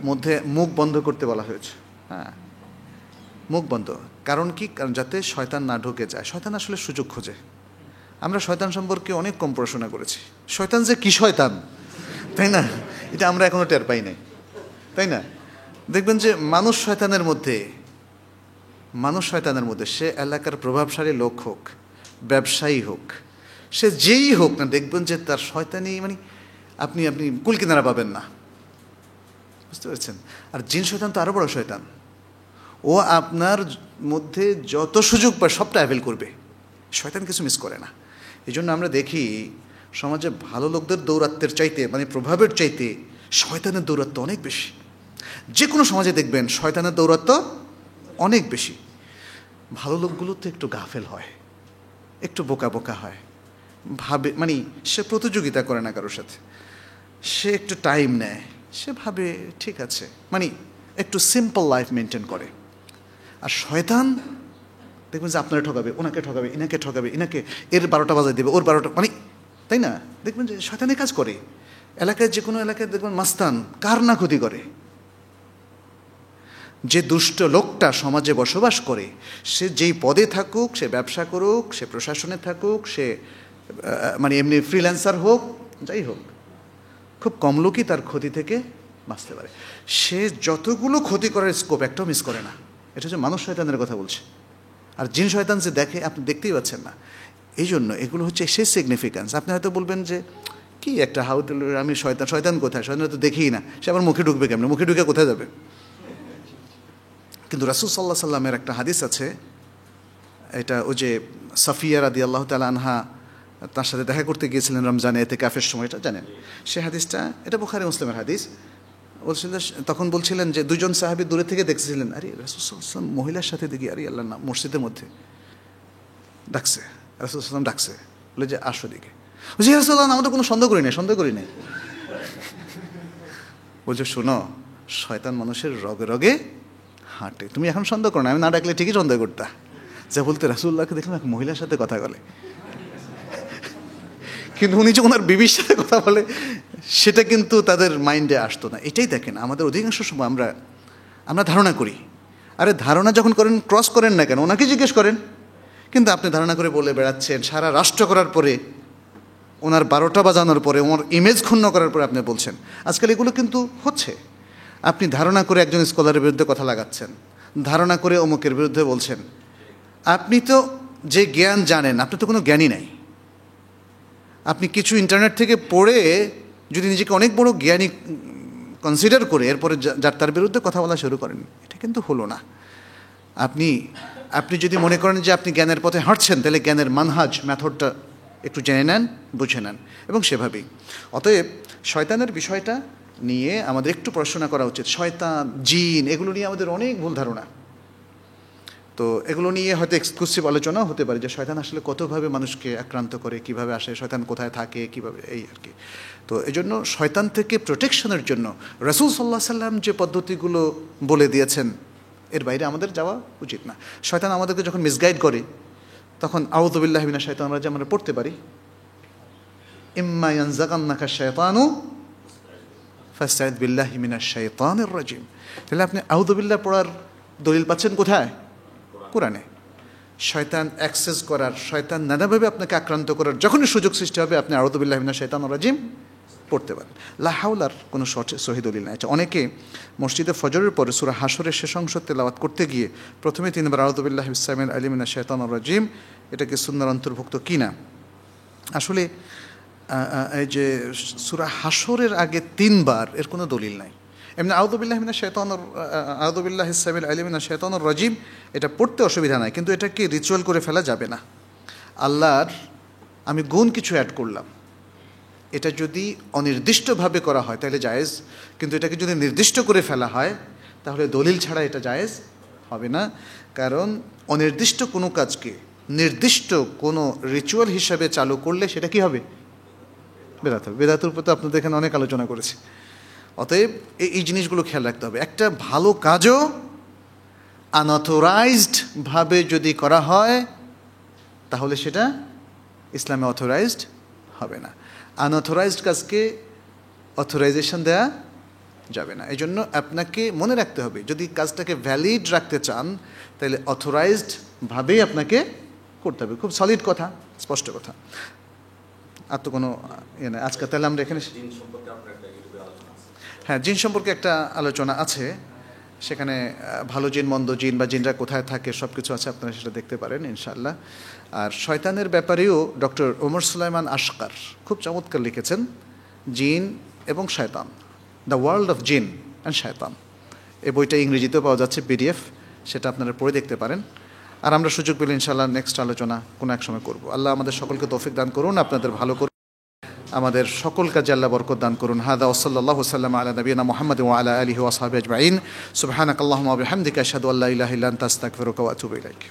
মধ্যে মুখ বন্ধ করতে বলা হয়েছে। হ্যাঁ, মুখ বন্ধ, কারণ কি? কারণ যাতে শয়তান না ঢুকে যায়। শয়তান আসলে সুযোগ খোঁজে। আমরা শয়তান সম্পর্কে অনেক কম পড়াশোনা করেছি। শয়তান যে কি শয়তান, তাই না, এটা আমরা এখনও টের পাই নাই, তাই না? দেখবেন যে মানুষ শয়তানের মধ্যে মানুষ শয়তানের মধ্যে, সে এলাকার প্রভাবশালী লোক হোক, ব্যবসায়ী হোক, সে যেই হোক না, দেখবেন যে তার শয়তানি মানে আপনি কুল কিনারা পাবেন না, বুঝতে পেরেছেন? আর জিন শয়তান তো আরও বড় শয়তান, ও আপনার মধ্যে যত সুযোগ পায় সবটা অ্যাভেল করবে, শয়তান কিছু মিস করে না। এই জন্য আমরা দেখি সমাজে ভালো লোকদের দৌরাত্মের চাইতে মানে প্রভাবের চাইতে শয়তানের দৌরাত্ম অনেক বেশি। যে কোনো সমাজে দেখবেন শয়তানের দৌরাত্ম অনেক বেশি। ভালো লোকগুলো তো একটু গাফেল হয়, একটু বোকা বোকা হয়, ভাবে মানে সে প্রতিযোগিতা করে না কারোর সাথে, সে একটু টাইম নেয়, সে ভাবে ঠিক আছে, মানে একটু সিম্পল লাইফ মেনটেন করে। আর শয়তান দেখবেন যে আপনারা ঠকাবে, ওনাকে ঠকাবে, ইনাকে ঠকাবে, ইনাকে এর 12টা বাজায় দেবে, ওর 12টা, মানে তাই না? দেখবেন যে শয়তানি কাজ করে এলাকায়, যে কোনো এলাকায় দেখবেন মাস্তান কার না ক্ষতি করে। যে দুষ্ট লোকটা সমাজে বসবাস করে, সে যেই পদে থাকুক, সে ব্যবসা করুক, সে প্রশাসনে থাকুক, সে মানে এমনি ফ্রিল্যান্সার হোক, যাই হোক, খুব কম লোকই তার ক্ষতি থেকে বাঁচতে পারে। সে যতগুলো ক্ষতি করার স্কোপ একটাও মিস করে না। এটা হচ্ছে মানুষ শয়তানের কথা বলছে। আর জিন শয়তান যে দেখে আপনি দেখতেই পাচ্ছেন না। এই জন্য এগুলো হচ্ছে সে সিগনিফিক্যান্স। আপনি হয়তো বলবেন যে কি একটা আমি শয়তান কোথায়, শয়তান তো দেখিই না, সে আবার মুখে ঢুকবে কেমন, মুখে ঢুকে কোথায় যাবে? কিন্তু রাসূল সাল্লাল্লাহু আলাইহি সাল্লামের একটা হাদিস আছে, এটা ওই যে সাফিয়া রাদিয়াল্লাহু তাআলা আনহা তার সাথে দেখা করতে গিয়েছিলেন রমজানে ইতিকাফের সময়টা, জানেন সে হাদিসটা, এটা বুখারী মুসলিমের হাদিস। বলছিলেন, তখন বলছিলেন যে দুজন সাহাবী দূরে থেকে দেখছিলেন, আরে রাসূল সাল্লাল্লাহু আলাইহি ওয়াসাল্লাম মহিলার সাথে দেখি, আরে আল্লাহ না, মসজিদের মধ্যে ডাকছে, রাসূল সাল্লাল্লাহু আলাইহি ওয়াসাল্লাম ডাকছে, বলে যে আসো দিকে। বলছি ইয়া রাসূলুল্লাহ, আমরা তো কোনো সন্দেহ করি নাই। বলছে শোনো, শয়তান মানুষের রগে রগে হাঁটে, তুমি এখন সন্দেহ করো না, আমি না ডাকলে ঠিকই সন্দেহ করতা। যা বলতে রাসূলুল্লাহকে দেখলাম এক মহিলার সাথে কথা বলে, কিন্তু উনি যে ওনার বিবির সাথে কথা বলে সেটা কিন্তু তাদের মাইন্ডে আসতো না। এটাই দেখেন, আমাদের অধিকাংশ সময় আমরা ধারণা করি। আরে ধারণা যখন করেন, ক্রস করেন না কেন, ওনাকে জিজ্ঞেস করেন। কিন্তু আপনি ধারণা করে বলে বেড়াচ্ছেন, সারা রাষ্ট্র করার পরে, ওনার 12টা বাজানোর পরে, ওনার ইমেজ ক্ষুণ্ণ করার পরে আপনি বলছেন। আজকাল এগুলো কিন্তু হচ্ছে। আপনি ধারণা করে একজন স্কলারের বিরুদ্ধে কথা লাগাচ্ছেন, ধারণা করে অমুকের বিরুদ্ধে বলছেন। আপনি তো যে জ্ঞান জানেন, আপনি তো কোনো জ্ঞানী নাই। আপনি কিছু ইন্টারনেট থেকে পড়ে যদি নিজেকে অনেক বড় জ্ঞানী কনসিডার করে এরপরে যার তার বিরুদ্ধে কথা বলা শুরু করেন, এটা কিন্তু হলো না। আপনি যদি মনে করেন যে আপনি জ্ঞানের পথে হাঁটছেন, তাহলে জ্ঞানের মানহাজ, মেথডটা একটু জেনে নেন, বুঝে নেন, এবং সেভাবেই। অতএব শয়তানের বিষয়টা নিয়ে আমাদের একটু পড়াশোনা করা উচিত। শয়তান, জিন, এগুলো নিয়ে আমাদের অনেক ভুল ধারণা। তো এগুলো নিয়ে হয়তো এক্সক্লুসিভ আলোচনা হতে পারে যে শয়তান আসলে কতভাবে মানুষকে আক্রান্ত করে, কিভাবে আসে, শয়তান কোথায় থাকে, কিভাবে, এই আর কি। তো এই জন্য শয়তান থেকে প্রোটেকশনের জন্য রাসূল সাল্লাল্লাহু আলাইহি সাল্লাম যে পদ্ধতিগুলো বলে দিয়েছেন, এর বাইরে আমাদের যাওয়া উচিত না। শয়তান আমাদেরকে যখন মিসগাইড করে, তখন আউযু বিল্লাহি মিনাশ শাইতানির রাজিম আমরা পড়তে পারি, ইম্মা ইয়ানজাগান্নাকা শাইতানু ফাস্তাইদ বিল্লাহি মিনাশ শাইতানির রাজিম। তাহলে আপনি আউযু বিল্লাহ পড়ার দলিল পাচ্ছেন কোথায়? কোরআনে। শয়তান অ্যাক্সেস করার, শয়তান নানাভাবে আপনাকে আক্রান্ত করার যখনই সুযোগ সৃষ্টি হবে, আপনি আউযু বিল্লাহি মিনাশ শাইতানির রাজিম পড়তে পারেন। লা হাওলার কোনো সহি দলিল নাই। অনেকে মসজিদে ফজরের পরে সূরা হাশরের শেষ অংশ তেলাওয়াত করতে গিয়ে প্রথমে 3 বার আউযু বিল্লাহি বিসমিল আলিম মিনাশ শাইতানির রাজিম, এটা কি সুন্নাহর অন্তর্ভুক্ত কিনা? আসলে এই যে সূরা হাশরের আগে 3 বার, এর কোনো দলিল নাই। এমনি আউযু বিল্লাহি মিনাশ বিসমিল আলিম মিনাশ শাইতানির রাজিম এটা পড়তে অসুবিধা নাই, কিন্তু এটাকে রিচুয়াল করে ফেলা যাবে না। আল্লাহর আমি গুণ কিছু অ্যাড করলাম, এটা যদি অনির্দিষ্টভাবে করা হয় তাহলে জায়েজ, কিন্তু এটাকে যদি নির্দিষ্ট করে ফেলা হয় তাহলে দলিল ছাড়া এটা জায়েজ হবে না। কারণ অনির্দিষ্ট কোনো কাজকে নির্দিষ্ট কোনো রিচুয়াল হিসাবে চালু করলে সেটা কি হবে? বেদাত হবে। বেদাতের উপর তো আপনাদের এখানে অনেক আলোচনা করেছি। অতএব এই জিনিসগুলো খেয়াল রাখতে হবে। একটা ভালো কাজও আনঅথরাইজড ভাবে যদি করা হয় তাহলে সেটা ইসলামে অথরাইজড হবে না। আনঅথরাইজড কাজকে অথরাইজেশন দেয়া যাবে না। এই জন্য আপনাকে মনে রাখতে হবে, যদি কাজটাকে ভ্যালিড রাখতে চান তাহলে অথরাইজড ভাবেই আপনাকে করতে হবে। খুব সলিড কথা, স্পষ্ট কথা। আর তো কোনো ইয়ে নেই আজকে। তাহলে আমরা এখানে, হ্যাঁ, জিন সম্পর্কে একটা আলোচনা আছে, সেখানে ভালো জিন মন্দ জিন বা জিনরা কোথায় থাকে সব কিছু আছে, আপনারা সেটা দেখতে পারেন ইনশাআল্লাহ। আর শয়তানের ব্যাপারেও ডক্টর ওমর সুলাইমান আশকার খুব চমৎকার লিখেছেন, জিন এবং শয়তান, দ্য ওয়ার্ল্ড অফ জিন অ্যান্ড শয়তান। এই বইটা ইংরেজিতেও পাওয়া যাচ্ছে PDF, সেটা আপনারা পড়ে দেখতে পারেন। আর আমরা সুযোগ পেলে ইনশাআল্লাহ নেক্সট আলোচনা কোনো এক সময় করব। আল্লাহ আমাদের সকলকে তৌফিক দান করুন, আপনাদের ভালো করুন, আমাদের সকল কাজে আল্লাহ বরকত দান করুন। হাদা ওয়াসাল্লাল্লাহু সাল্লাম আলা নবিয়িনা মুহাম্মাদ ওয়া আলা আলিহি ওয়া আসহাবিহি আজমাইন। সুবহানাকাল্লাহুম্মা ওয়া বিহামদিকা আশহাদু আল্লা ইলাহা ইল্লা আনতা আস্তাগফিরুকা ওয়া আতুবু ইলাইক।